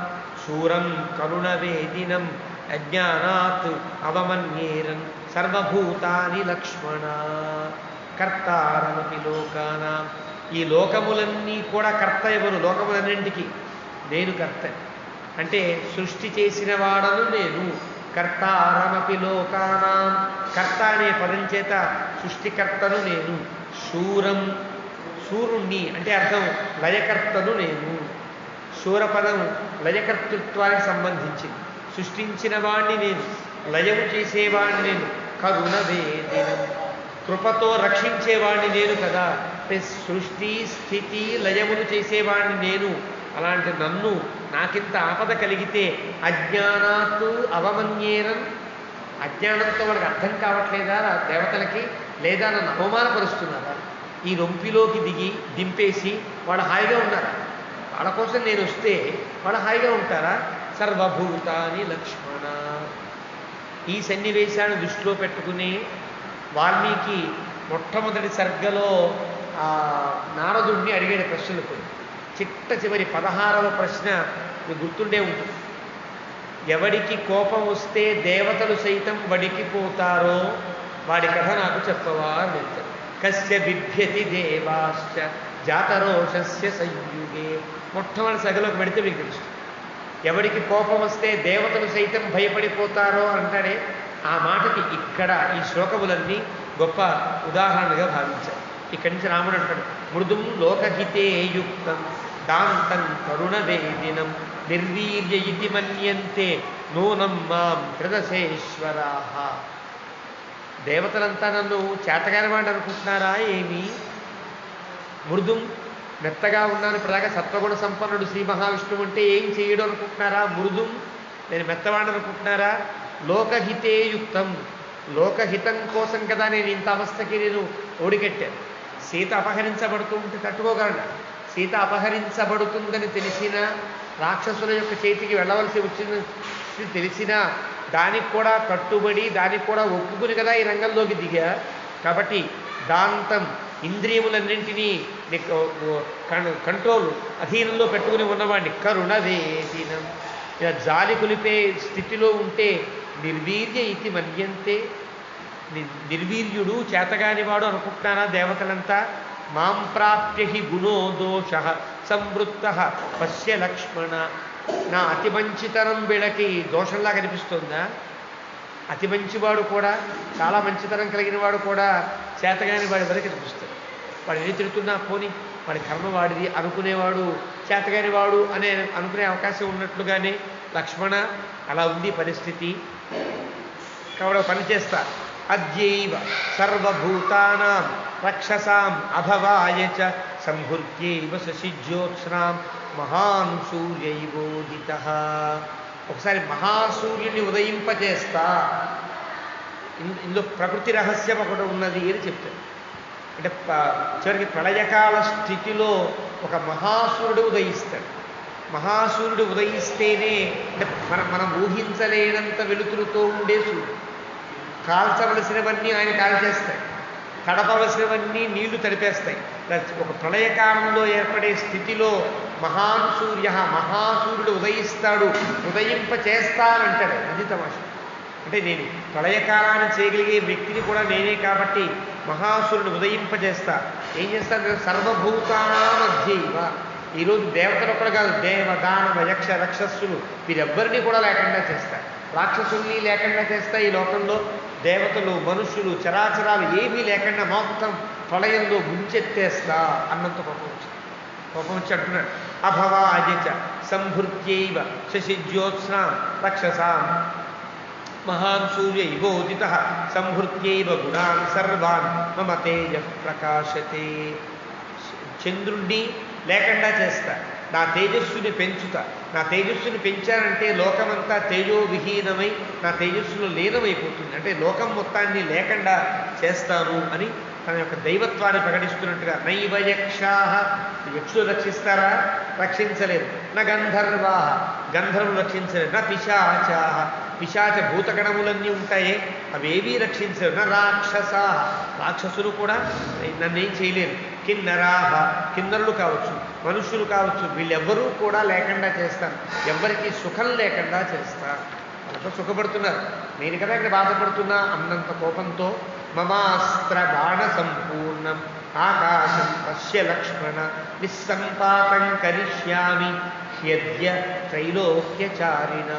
శూరం కరుణవేదినం అజ్ఞానాత్ అవమన్యేరం సర్వభూతాని లక్ష్మణ. కర్తారమపి లోకానాం, ఈ లోకములన్నీ కూడా కర్త ఎవరు? లోకములన్నింటికి నేను కర్త. అంటే సృష్టి చేసిన వాడను నేను. కర్తారమపి లోకానాం, కర్త అనే పదం చేత సృష్టికర్తను నేను. శూరం, శూరుణ్ణి అంటే అర్థం లయకర్తను నేను. శూరపదం లయకర్తృత్వానికి సంబంధించింది. సృష్టించిన వాణ్ణి నేను, లయము చేసేవాణ్ణి నేను. కరుణవేదినం, కృపతో రక్షించేవాణ్ణి నేను కదా. సృష్టి స్థితి లయములు చేసేవాణ్ణి నేను. అలాంటి నన్ను నాకింత ఆపద కలిగితే అజ్ఞానాత్తు అవమన్యేరం, అజ్ఞానంతో వాళ్ళకి అర్థం కావట్లేదా దేవతలకి? లేదా నన్ను అవమానపరుస్తున్నారా? ఈ రొంపిలోకి దింపేసి వాళ్ళు హాయిగా ఉన్నారా? వాళ్ళ కోసం నేను వస్తే వాళ్ళు హాయిగా ఉంటారా? సర్వభూతాని లక్ష్మణ. ఈ సన్నివేశాన్ని దృష్టిలో పెట్టుకుని వాల్మీకి మొట్టమొదటి సర్గలో నారదుడిని అడిగాడు ప్రశ్నలు కొన్ని. చిట్ట చివరి 16వ ప్రశ్న మీకు గుర్తుండే ఉంటుంది. ఎవడికి కోపం వస్తే దేవతలు సైతం వడికిపోతారో వాడి కథ నాకు చెప్పవా అని చెప్తారు. కస్య బిభ్యతి దేవాశ్చ జాతరోషస్య సంయుగే. మొట్టమొదటి సగలోకి పెడితే మీకు తెలుస్తుంది. ఎవడికి కోపం వస్తే దేవతలు సైతం భయపడిపోతారో అంటాడే, ఆ మాటకి ఇక్కడ ఈ శ్లోకములన్నీ గొప్ప ఉదాహరణగా భావించారు. ఇక్కడి నుంచి రాముడు అంటాడు, మృదుం లోకహితే యుక్తం దాంతం కరుణవేదినం నిర్వీర్య ఇతి మన్యంతే నూనం మాం హృదసేశ్వరాః. దేవతలంతా నన్ను చేతగాని వాడు అనుకుంటున్నారా ఏమి? మృదుం, మెత్తగా ఉన్నాను. ప్రధాగా సత్వగుణ సంపన్నుడు శ్రీ మహావిష్ణువు అంటే ఏం చేయడం అనుకుంటున్నారా? మృదుం, నేను మెత్తవాడు అనుకుంటున్నారా? లోకహితే యుక్తం, లోకహితం కోసం కదా నేను ఇంత అవస్థకి నేను ఓడికెట్టాను. సీత అపహరించబడుతూ ఉంటే తట్టుకోగలడా? సీత అపహరించబడుతుందని తెలిసిన, రాక్షసుల యొక్క చేతికి వెళ్ళవలసి వచ్చిందని తెలిసినా దానికి కూడా కట్టుబడి దానికి కూడా ఒప్పుకుని కదా ఈ రంగంలోకి దిగా. కాబట్టి దాంతం, ఇంద్రియములన్నింటినీ కంట్రోల్ అధీనంలో పెట్టుకుని ఉన్నవాడిని. కరుణవేదినం, ఇలా జాలి కులిపే స్థితిలో ఉంటే నిర్వీర్య ఇతి మన్యంతే, నిర్వీర్యుడు చేతగానివాడు అనుకుంటున్నారా దేవతలంతా? మాం ప్రాప్య హి గుణో దోష సంవృత్త పశ్య లక్ష్మణ. నా అతి మంచితనం వీళ్ళకి దోషంలా కనిపిస్తుందా? అతి మంచివాడు కూడా, చాలా మంచితనం కలిగిన వాడు కూడా చేతగాని వాడి వరకు కనిపిస్తాడు. వాడు ఏది తిడుతున్నా పోని వాడి కర్మ వాడిది అనుకునేవాడు చేతగాని వాడు అనే అనుకునే అవకాశం ఉన్నట్లుగానే లక్ష్మణ అలా ఉంది పరిస్థితి. కాబట్టి పని చేస్తా. అద్యైవ సర్వభూతానాం రక్షసాం అభవాయ చ సంభృత్యైవ శశిజ్యోత్స్నాం మహాన్ సూర్యైవోదితః. ఒకసారి మహాసూర్యుని ఉదయింపజేస్తా. ఇందులో ప్రకృతి రహస్యం ఒకటి ఉన్నది అని చెప్తారు. అంటే చివరికి ప్రళయకాల స్థితిలో ఒక మహాసూర్యుడు ఉదయిస్తాడు. మహాసూర్యుడు ఉదయిస్తేనే అంటే మనం ఊహించలేనంత వెలుతురుతో ఉండే సూర్యుడు. కాల్చవలసినవన్నీ ఆయన కాల్చేస్తాయి, తడపవలసినవన్నీ నీళ్లు తడిపేస్తాయి. ఒక ప్రళయకాలంలో ఏర్పడే స్థితిలో మహాన్ సూర్య, మహాసూర్యుడు ఉదయిస్తాడు, ఉదయింప చేస్తానంటాడు. అది తమాష. అంటే నేను ప్రళయకాలాన్ని చేయగలిగే వ్యక్తిని కూడా నేనే కాబట్టి మహాసూర్యుడు ఉదయింపజేస్తా. ఏం చేస్తాను? సర్వభూతానామధ్యైవ. ఈరోజు దేవతలు ఒకరు కాదు, దేవ దానవ యక్ష రక్షస్సులు వీరెవ్వరినీ కూడా లేకుండా చేస్తా, రాక్షసుల్ని లేకుండా చేస్తా. ఈ లోకంలో దేవతలు మనుషులు చరాచరాలు ఏమీ లేకుండా మొత్తం ప్రళయంలో ముంచెత్తేస్తా అన్నంత కోపం వచ్చి అంటున్నాడు. అభవాజ సంభృత్యైవ శశిజ్యోత్స్నాం రక్షసాం మహాన్ సూర్య ఇవోదిత సంభృత్యైవ గుణాన్ సర్వాన్ మమ తేజ ప్రకాశతే. చంద్రుణ్ణి లేకుండా చేస్తా, నా తేజస్సుని పెంచుతా. నా తేజస్సుని పెంచానంటే లోకమంతా తేజోవిహీనమై నా తేజస్సులో లీనమైపోతుంది. అంటే లోకం మొత్తాన్ని లేకుండా చేస్తాను అని తన యొక్క దైవత్వాన్ని ప్రకటిస్తున్నట్టుగా. నైవ యక్షాః, యక్షులు రక్షిస్తారా? రక్షించలేరు. నా గంధర్వాః, గంధర్వులు రక్షించలేరు. నా పిశాచాః, పిశాచ భూతగణములన్నీ ఉంటాయే అవేవీ రక్షించరు. నా రాక్షసాః, రాక్షసులు కూడా నన్నేం చేయలేరు. కిన్నరాః, కిన్నరులు కావచ్చు, మనుషులు కావచ్చు, వీళ్ళెవ్వరూ కూడా లేకుండా చేస్తాను. ఎవ్వరికీ సుఖం లేకుండా చేస్తాను. వాళ్ళతో సుఖపడుతున్నారు, నేను కదా ఇక్కడ బాధపడుతున్నా అన్నంత కోపంతో మమాస్త్ర బాణ సంపూర్ణం ఆకాశం పశ్య లక్ష్మణ నిస్సంపాతం కరిష్యామి హ్యద్య త్రైలోక్యచారిణ.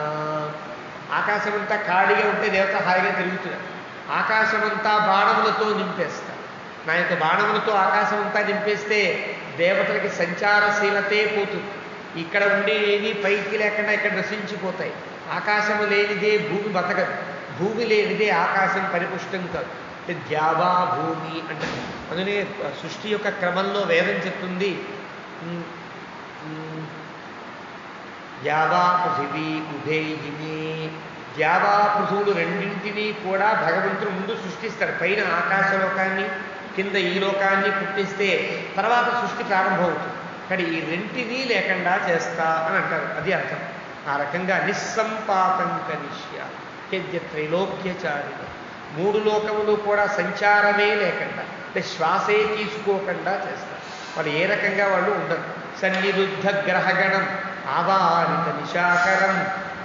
ఆకాశమంతా ఖాళీగా ఉంటే దేవత హాయిగా తిరుగుతున్నారు. ఆకాశమంతా బాణములతో నింపేస్తా. నా యొక్క బాణములతో ఆకాశమంతా నింపేస్తే దేవతలకి సంచారశీలతే పోతుంది. ఇక్కడ ఉండేవి పైకి లేకుండా ఇక్కడ నశించిపోతాయి. ఆకాశము లేనిదే భూమి బతకదు, భూమి లేనిదే ఆకాశం పరిపుష్టం కాదు. అంటే ద్యావా భూమి అంటే అందునే సృష్టి యొక్క క్రమంలో వేదం చెప్తుంది. ద్యావా పృథివీ ఉభేయిని. ద్యావా పృథువులు రెండింటినీ కూడా భగవంతుడు ముందు సృష్టిస్తాడు. పైన ఆకాశలోకాన్ని, కింద ఈ లోకాన్ని పుట్టిస్తే తర్వాత సృష్టి ప్రారంభమవుతుంది. కానీ ఈ రెంటినీ లేకుండా చేస్తా అని అంటారు. అది అర్థం. ఆ రకంగా నిస్సంపాతం కరిష్య యద్య త్రైలోక్యచారిణ. మూడు లోకములు కూడా సంచారమే లేకుండా, అంటే శ్వాసే తీసుకోకుండా చేస్తారు. వాళ్ళు ఏ రకంగా వాళ్ళు ఉండరు. సన్నిరుద్ధ గ్రహగణం ఆవారిత నిశాకరం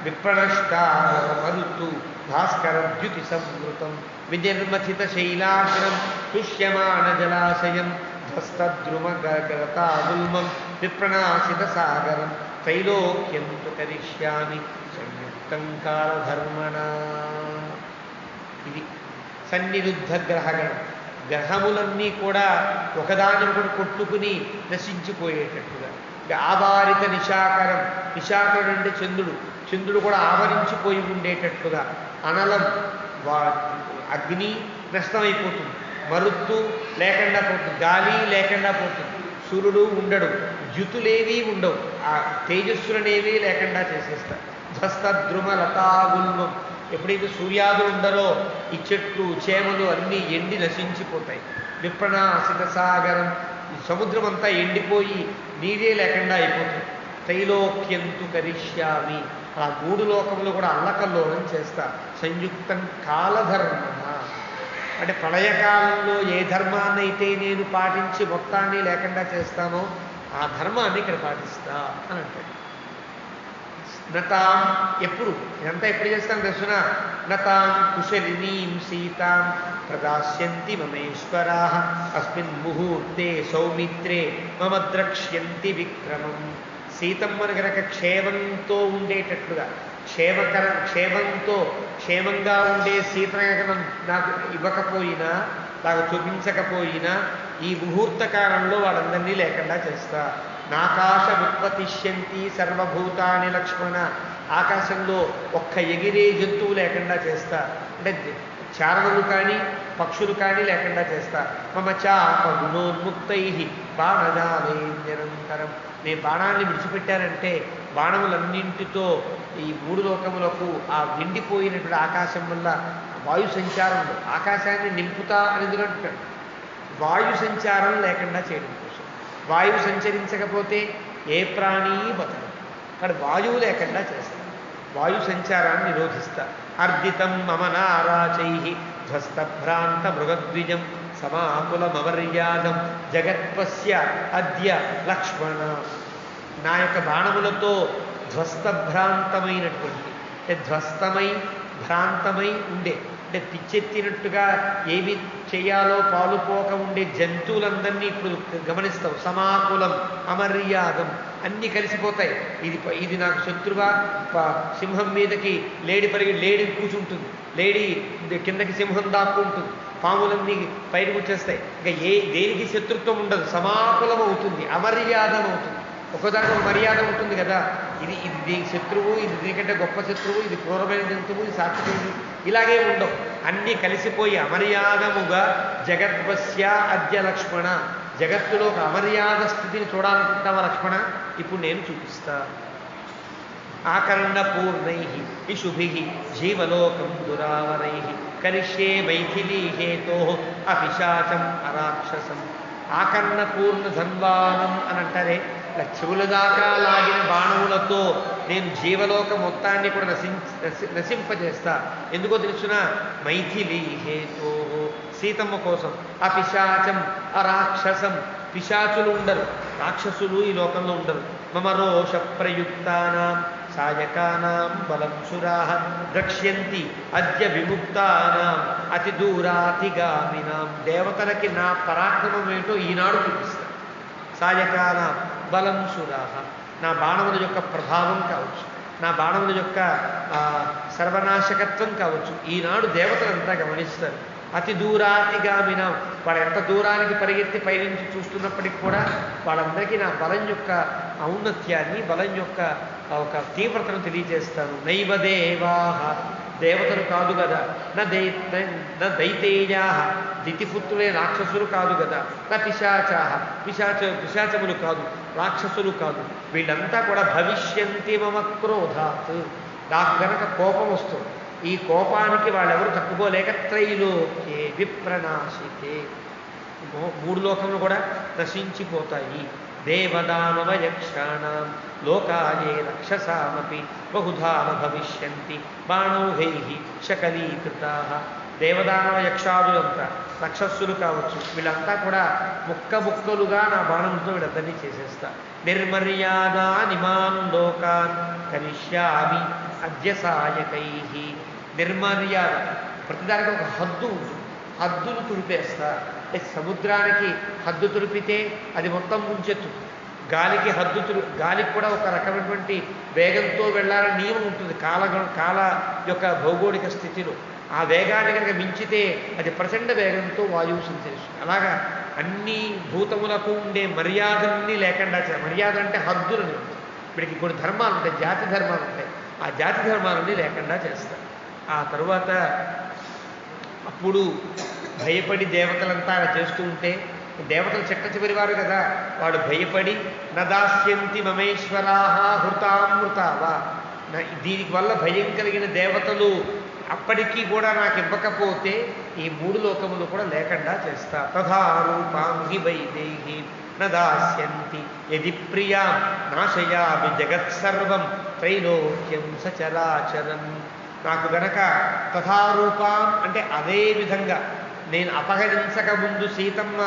విప్రణష్టామరుతు భాస్కరం ద్యుతి సంవృతం వినిర్మథిత శైలాగ్రం తుష్యమాణ జలాశయం ధ్వస్తద్రుమగతాగుల్మం విప్రణాసిత సాగరం త్రైలోక్యం తు కరిష్యామి సంయుక్తం కాలధర్మణా. ఇది సన్నిరుద్ధ గ్రహగణం. గ్రహములన్నీ కూడా ఒకదానికొకటి కొట్టుకుని నశించిపోయేటట్టుగా. ఆవారిత నిశాకరం, నిశాకరుడు అంటే చంద్రుడు, చంద్రుడు కూడా ఆవరించిపోయి ఉండేటట్టుగా. అనలం అగ్ని నష్టమైపోతుంది, మరుత్తు లేకుండా పోతుంది, గాలి లేకుండా పోతుంది, సూర్యుడు ఉండడు, ద్యుతులేవీ ఉండవు, ఆ తేజస్సులనేవీ లేకుండా చేసేస్తారు. ధ్వస్తద్రుమ లతాగుల్మం. ఎప్పుడైతే సూర్యాదులు ఉండరో ఈ చెట్లు చేమలు అన్నీ ఎండి నశించిపోతాయి. విప్రణాసిత సాగరం, ఈ సముద్రం అంతా ఎండిపోయి నీరే లేకుండా అయిపోతుంది. త్రైలోక్యంతు కరిష్యామి. ఆ మూడు లోకములు కూడా అల్లకల్లోలం చేస్తా. సంయుక్తం కాలధర్మ. అంటే ప్రళయకాలంలో ఏ ధర్మాన్నైతే నేను పాటించి మొత్తాన్ని లేకుండా చేస్తానో ఆ ధర్మాన్ని ఇక్కడ పాటిస్తా అని అంటాడు. నతాం, ఎప్పుడు ఇదంతా ఎప్పుడు చేస్తాను తెలుసునా? నతాం కుశలినీం సీతాం ప్రదాస్యంతి మమేశ్వరా అస్మిన్ ముహూర్తే సౌమిత్రే మమ ద్రక్ష్యంతి విక్రమం. సీతమ్మను గనక క్షేమంతో ఉండేటట్లుగా, క్షేమంతో క్షేమంగా ఉండే సీతను కనుక నాకు ఇవ్వకపోయినా, నాకు చూపించకపోయినా ఈ ముహూర్త కాలంలో వాళ్ళందరినీ లేకుండా చేస్తా. నాకాశ విత్పతిష్యంతి సర్వభూతాని లక్ష్మణ. ఆకాశంలో ఒక్క ఎగిరే జంతువు లేకుండా చేస్తా. అంటే చారణులు కానీ పక్షులు కానీ లేకుండా చేస్తా. మమ చాప గుణోన్ముక్తై బాణజాలే నిరంతరం. నేను బాణాన్ని విడిచిపెట్టానంటే బాణములన్నింటితో ఈ మూడు లోకములకు ఆ నిండిపోయినటువంటి ఆకాశం వల్ల వాయు సంచారంలో ఆకాశాన్ని నింపుతా అని అంటాడు. వాయు సంచారం లేకుండా చేయడం కోసం. వాయువు సంచరించకపోతే ఏ ప్రాణి బతకదు. అక్కడ వాయువు లేకుండా చేస్తాడు. వాయు సంచారాన్ని నిరోధిస్తా. అర్దితం మమ నారాచై ధ్వస్తభ్రాంత మృగద్విజం సమాకులమవర్యాదం జగత్పస్య అద్య లక్ష్మణ. నా యొక్క బాణములతో ధ్వస్తభ్రాంతమైనటువంటి అంటే ధ్వస్తమై భ్రాంతమై ఉండే అంటే పిచ్చెత్తినట్టుగా ఏమి చేయాలో పాలుపోక ఉండే జంతువులందరినీ ఇప్పుడు గమనిస్తావు. సమాకులం అమర్యాదం అన్నీ కలిసిపోతాయి. ఇది నాకు శత్రువా, సింహం మీదకి లేడి కూర్చుంటుంది, లేడి కిందకి సింహం దాక్కుంటుంది, పాములన్నీ పైకి వచ్చేస్తాయి. ఇంకా దేనికి శత్రుత్వం ఉండదు, సమాకులం అవుతుంది, అమర్యాదం అవుతుంది. ఒకదానికి ఒక మర్యాద ఉంటుంది కదా. ఇది దీని శత్రువు, ఇది దీనికంటే గొప్ప శత్రువు, ఇది క్రూరమైన జంతువు, ఇది సాత్వికుడు, ఇలాగే ఉండవు. అన్నీ కలిసిపోయి అమర్యాదముగా జగద్వస్య అద్య లక్ష్మణ. జగత్తులో ఒక అమర్యాద స్థితిని చూడాలనుకుంటావా లక్ష్మణ? ఇప్పుడు నేను చూపిస్తా. ఆకర్ణపూర్ణై ఇషుభి జీవలోకం దురావరై కరిష్యే మైథిలీ హేతో అపిశాచం అరాక్షసం. ఆకర్ణపూర్ణ ధన్వానం అని అంటారే, ఇలా చెవుల దాకా లాగిన బాణములతో నేను జీవలోక మొత్తాన్ని కూడా నశింపజేస్తా. ఎందుకో తెలుసున? మైథిలీ హేతో, సీతమ్మ కోసం. అపిశాచం అరాక్షసం, పిశాచులు ఉండరు, రాక్షసులు ఈ లోకంలో ఉండరు. మమ రోష ప్రయుక్తానాం సాయకానాం బలం సురాః ద్రక్ష్యంతి అద్య విముక్తానాం అతి దూరాతిగామినాం. దేవతలకి నా పరాక్రమం ఏంటో ఈనాడు చూపిస్తా. సాయకానాం బలం సురాః, నా బాణముల యొక్క ప్రభావం కావచ్చు, నా బాణముల యొక్క సర్వనాశకత్వం కావచ్చు, ఈనాడు దేవతలంతా గమనిస్తారు. అతి దూరాతిగామినాం, వాడు ఎంత దూరానికి పరిగెత్తి పైనుంచి చూస్తున్నప్పటికీ కూడా వాళ్ళందరికీ నా బలం యొక్క ఔన్నత్యాన్ని, బలం యొక్క ఒక తీవ్రతను తెలియజేస్తాను. నైవ దేవాః, దేవతలు కాదు కదా. నా దైతేయా, దితిపుత్రులే రాక్షసులు కాదు కదా. నా పిశాచాః, పిశాచములు కాదు, రాక్షసులు కాదు. వీళ్ళంతా కూడా భవిష్యంతి మమ క్రోధాత్, నాకు గనక కోపం వస్తుంది, ఈ కోపానికి వాళ్ళెవరు తట్టుకోలేక త్రైలోక్యే విప్రనాశితే, 3 లోకములు కూడా నశించిపోతాయి. దేవదానవ యక్షాణం లోకాయే రక్షసామపి బహుధా భవిష్యంతి బాణౌఘై శకలీకృతాః. దేవదానవ యక్షాదులంతా రాక్షసులు కావచ్చు, వీళ్ళంతా కూడా ముక్కలుగా నా బాణంతో వీళ్ళందరినీ చేసేస్తా. నిర్మర్యాదానిమాం లోకాన్ కరిష్యామి అద్య సాయకై. నిర్మర్యాద, ప్రతిదానికి ఒక హద్దు ఉంటుంది, హద్దులు తుడిపేస్తా. అంటే సముద్రానికి హద్దు తుడిపితే అది మొత్తం ముంచెత్తు, గాలికి గాలికి కూడా ఒక రకమైనటువంటి వేగంతో వెళ్ళాలని నియమం ఉంటుంది కాల యొక్క భౌగోళిక స్థితిలో. ఆ వేగాన్ని కనుక మించితే అది ప్రచండ వేగంతో వాయువు సంచరిస్తుంది. అలాగా అన్ని భూతములకు ఉండే మర్యాదల్ని లేకుండా మర్యాద అంటే హద్దులని, వీడికి కొన్ని ధర్మాలు ఉంటాయి, జాతి ధర్మాలు ఉంటాయి, ఆ జాతి ధర్మాలని లేకుండా చేస్తారు. ఆ తరువాత అప్పుడు భయపడి దేవతలంతా అలా చేస్తూ ఉంటే, దేవతలు చెట్ట చివరి వారు కదా, వాడు భయపడి నదాస్యంతి మమేశ్వరాః హృతామృతావా, దీనికి వల్ల భయం కలిగిన దేవతలు అప్పటికీ కూడా నాకు ఇవ్వకపోతే ఈ 3 లోకములు కూడా లేకుండా చేస్తా. తథా రూపాం హి వైదేహి నదాస్యంతి యది ప్రియాం నాశయామి జగత్సర్వం త్రైలోక్యం సచరాచరం. నాకు గనక తథారూపాం అంటే అదే విధంగా నేను అపహరించక ముందు సీతమ్మ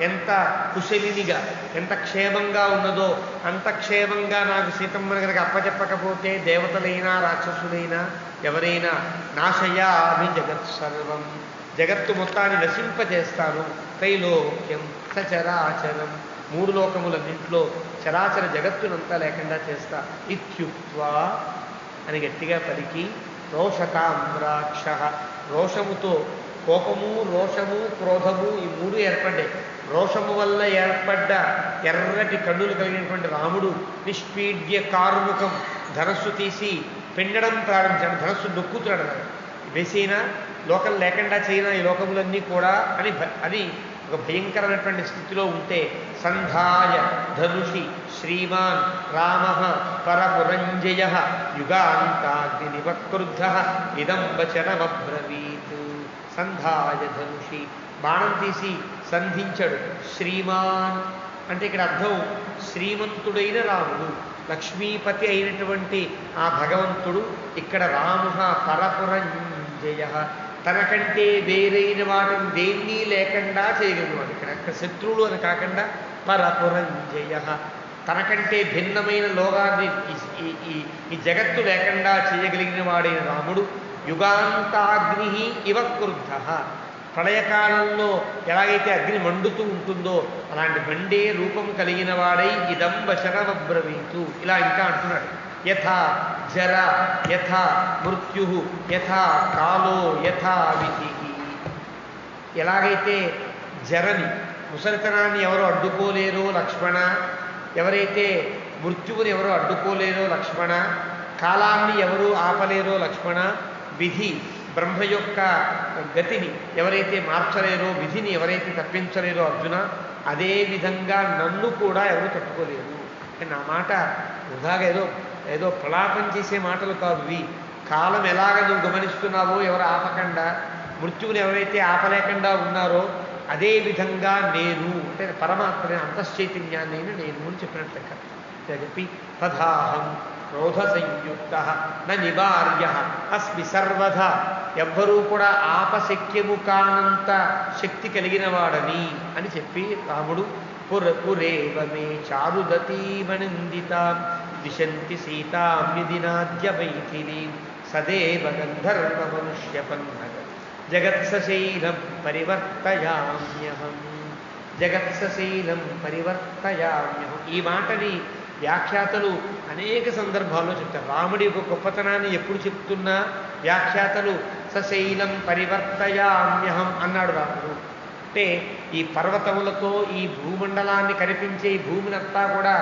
ఎంత కుశలినిగా, ఎంత క్షేమంగా ఉన్నదో అంత క్షేమంగా నాకు సీతమ్మను కనుక అప్పచెప్పకపోతే దేవతలైనా రాక్షసులైనా ఎవరైనా నాశయామి జగత్సర్వం, జగత్తు మొత్తాన్ని నశింపజేస్తాను. త్రైలోక్యం సచరాచరం, 3 లోకములన్నింటిలో చరాచర జగత్తునంతా లేకుండా చేస్తా. ఇత్యుక్త్వా అని గట్టిగా పలికి రోషతామ్రాక్ష, రోషముతో, కోపము, రోషము, క్రోధము ఈ 3 ఏర్పడ్డాయి. రోషము వల్ల ఏర్పడ్డ ఎర్రటి కన్నులు కలిగినటువంటి రాముడు నిష్పీడ్య కారుముఖం ధనస్సు తీసి పిండడం ప్రారంభించాడు. ధనస్సు నొక్కుతున్నాడు, వేసినా లోకం లేకుండా చేయనా ఈ లోకములన్నీ కూడా అని ఒక భయంకరమైనటువంటి స్థితిలో ఉంటే సంధాయ ధనుషి శ్రీమాన్ రామ పరపురంజయ యుగాంతాగ్ని నివక్రుద్ధ ఇదం వచనమబ్రవీత్. సంధాయ ధనుషి, బాణం తీసి సంధించాడు. శ్రీమాన్ అంటే ఇక్కడ అర్థం శ్రీమంతుడైన రాముడు, లక్ష్మీపతి అయినటువంటి ఆ భగవంతుడు ఇక్కడ రాము పరపురంజయ, తనకంటే వేరైన వాటిని దేన్ని లేకుండా చేయగలిగినవాడు. ఇక్కడ శత్రువులు అని కాకుండా పరపురంజయ, తనకంటే భిన్నమైన లోకాన్ని ఈ జగత్తు లేకుండా చేయగలిగిన వాడైన రాముడు. యుగాంతాగ్ని ఇవ క్రుద్ధ, ప్రళయకాలంలో ఎలాగైతే అగ్ని మండుతూ ఉంటుందో అలాంటి మండే రూపం కలిగిన వాడై ఇదం వశనమబ్రవీతు, ఇలా ఇంకా అంటున్నాడు. యథా జర యథా మృత్యు యథా కాలో యథా విధి, ఎలాగైతే జరని ముసలితనాన్ని ఎవరు అడ్డుకోలేరో లక్ష్మణ, ఎవరైతే మృత్యువుని ఎవరు అడ్డుకోలేరో లక్ష్మణ, కాలాన్ని ఎవరు ఆపలేరో లక్ష్మణ, విధి బ్రహ్మ యొక్క గతిని ఎవరైతే మార్చలేరో, విధిని ఎవరైతే తప్పించలేరో అర్జున, అదేవిధంగా నన్ను కూడా ఎవరు తట్టుకోలేరు. నా మాట వృధాగా ఏదో ప్రలాపం చేసే మాటలు కాదు ఇవి. కాలం ఎలాగ నువ్వు గమనిస్తున్నావో ఎవరు ఆపకుండా, మృత్యువుని ఎవరైతే ఆపలేకుండా ఉన్నారో అదే విధంగా నేను అంటే పరమాత్మని అంతశ్చైతన్యాన్ని నేను అని చెప్పినట్లు చెప్పి తథాహం క్రోధ సంయుక్త నివార్య అస్మి సర్వధ, ఎవ్వరూ కూడా ఆపశక్యము కానంత శక్తి కలిగిన వాడని అని చెప్పి రాముడు పురేవ మే చారుదతీమనిందిత దిశంతి సీతాం విధినాద్య వైథిని సదేవ గంధర్వ మనుష్య పన్నగ జగత్సశైలం పరివర్తయామ్యహం, జగత్సశైలం పరివర్తయామ్యహం. ఈ మాటని వ్యాఖ్యాతలు అనేక సందర్భాల్లో చెప్తారు. రాముడి యొక్క గొప్పతనాన్ని ఎప్పుడు చెప్తున్నా వ్యాఖ్యాతలు సశైలం పరివర్తయామ్యహం అన్నాడు రాముడు. అంటే ఈ పర్వతములతో ఈ భూమండలాన్ని కనిపించే ఈ భూమినంతా కూడా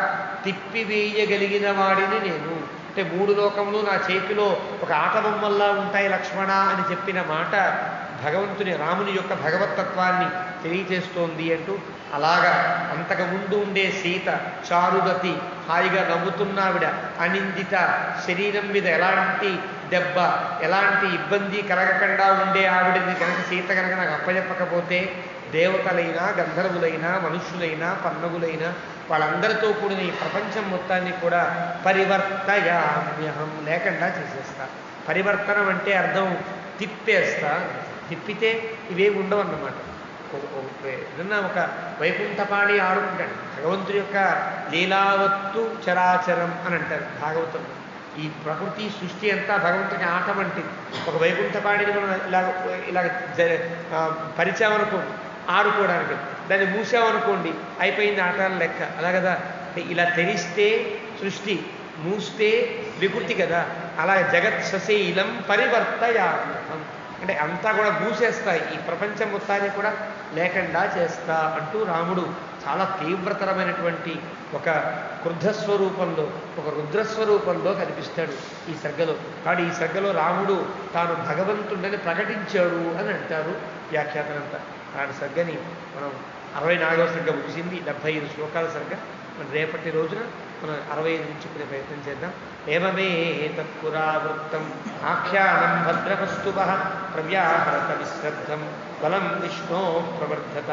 తిప్పివేయగలిగిన వాడిని నేను. అంటే మూడు లోకములు నా చేతిలో ఒక ఆటబొమ్మల్లా ఉంటాయి లక్ష్మణ అని చెప్పిన మాట భగవంతుని రాముని యొక్క భగవతత్వాన్ని తెలియచేస్తోంది అంటూ, అలాగా అంతకుముందు ఉండే సీత చారుదతి హాయిగా నవ్వుతున్నావిడ, అనిందిత శరీరం మీద ఎలాంటి దెబ్బ ఎలాంటి ఇబ్బంది కలగకుండా ఉండే ఆవిడని కనుక సీత కనుక నాకు అప్పచెప్పకపోతే దేవతలైనా గంధర్వులైనా మనుష్యులైనా పన్నగులైనా వాళ్ళందరితో కూడిన ఈ ప్రపంచం మొత్తాన్ని కూడా పరివర్తయామ్యహం లేకుండా చేసేస్తా. పరివర్తనం అంటే అర్థం తిప్పేస్తా. తిప్పితే ఇవేమి ఉండవన్నమాట. ఏదన్నా ఒక వైకుంఠపాణి ఆడుకుంటాడు. భగవంతుడి యొక్క లీలావత్తు చరాచరం అని అంటారు భాగవతం. ఈ ప్రకృతి సృష్టి అంతా భగవంతుని ఆట వంటిది. ఒక వైకుంఠపాణిని మనం ఇలాగ పరిచామనుకోండి ఆడుకోవడానికి, దాన్ని మూసామనుకోండి అయిపోయింది ఆటల లెక్క. అలా కదా, ఇలా తెరిస్తే సృష్టి, మూస్తే వికృతి కదా. అలా జగత్ సశైలం పరివర్తయామ్యహం అంటే అంతా కూడా మూసేస్తాయి, ఈ ప్రపంచం మొత్తాన్ని కూడా లేకుండా చేస్తా అంటూ రాముడు చాలా తీవ్రతరమైనటువంటి ఒక క్రుద్ధస్వరూపంలో ఒక రుద్రస్వరూపంలో కనిపిస్తాడు ఈ సర్గలో. కాబట్టి ఈ సర్గలో రాముడు తాను భగవంతుడని ప్రకటించాడు అని అంటారు వ్యాఖ్యాతలంతా. అలాంటి సర్గని మనం 64వ సర్గ ముగిసింది, 75 శ్లోకాల సర్గ. మన రేపటి రోజున మనం 65 నుంచి ప్రయత్నం చేద్దాం. ఏమమే తత్పురావృత్తం ఆఖ్యానం భద్రవస్తువః ప్రవ్యాహరత విశ్రద్ధం బలం విష్ణో ప్రవర్ధత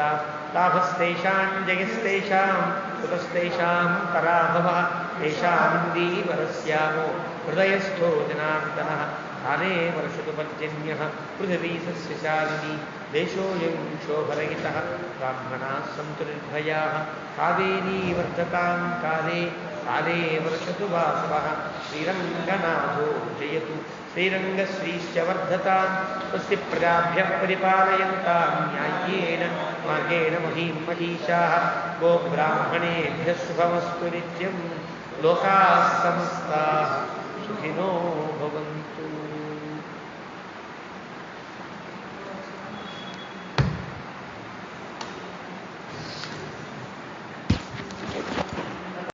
లాభస్తేషాం జయస్తేషాం కుతస్తేషాం పరాభవః తేషామిందీవరస్యామో హృదయస్థో జనార్దనః కాలే వర్షతు పర్జన్యః పృథివీ సస్యశాలినీ దేశోऽयं శోభరహితః బ్రాహ్మణాः సంతు నిర్భయాः కావేరీ వర్ధతాం కాలే కాలే వర్షతు వాసవః శ్రీరంగనాథో జయతు శ్రీరంగశ్రీశ్చ వర్ధతాం స్వస్తి ప్రజాభ్యః పరిపాలయంతాం న్యాయ్యేన మార్గేణ మహీం మహిషాः గోబ్రాహ్మణేభ్యः శుభమస్తు నిత్యం లోకాः సమస్తాः సుఖినో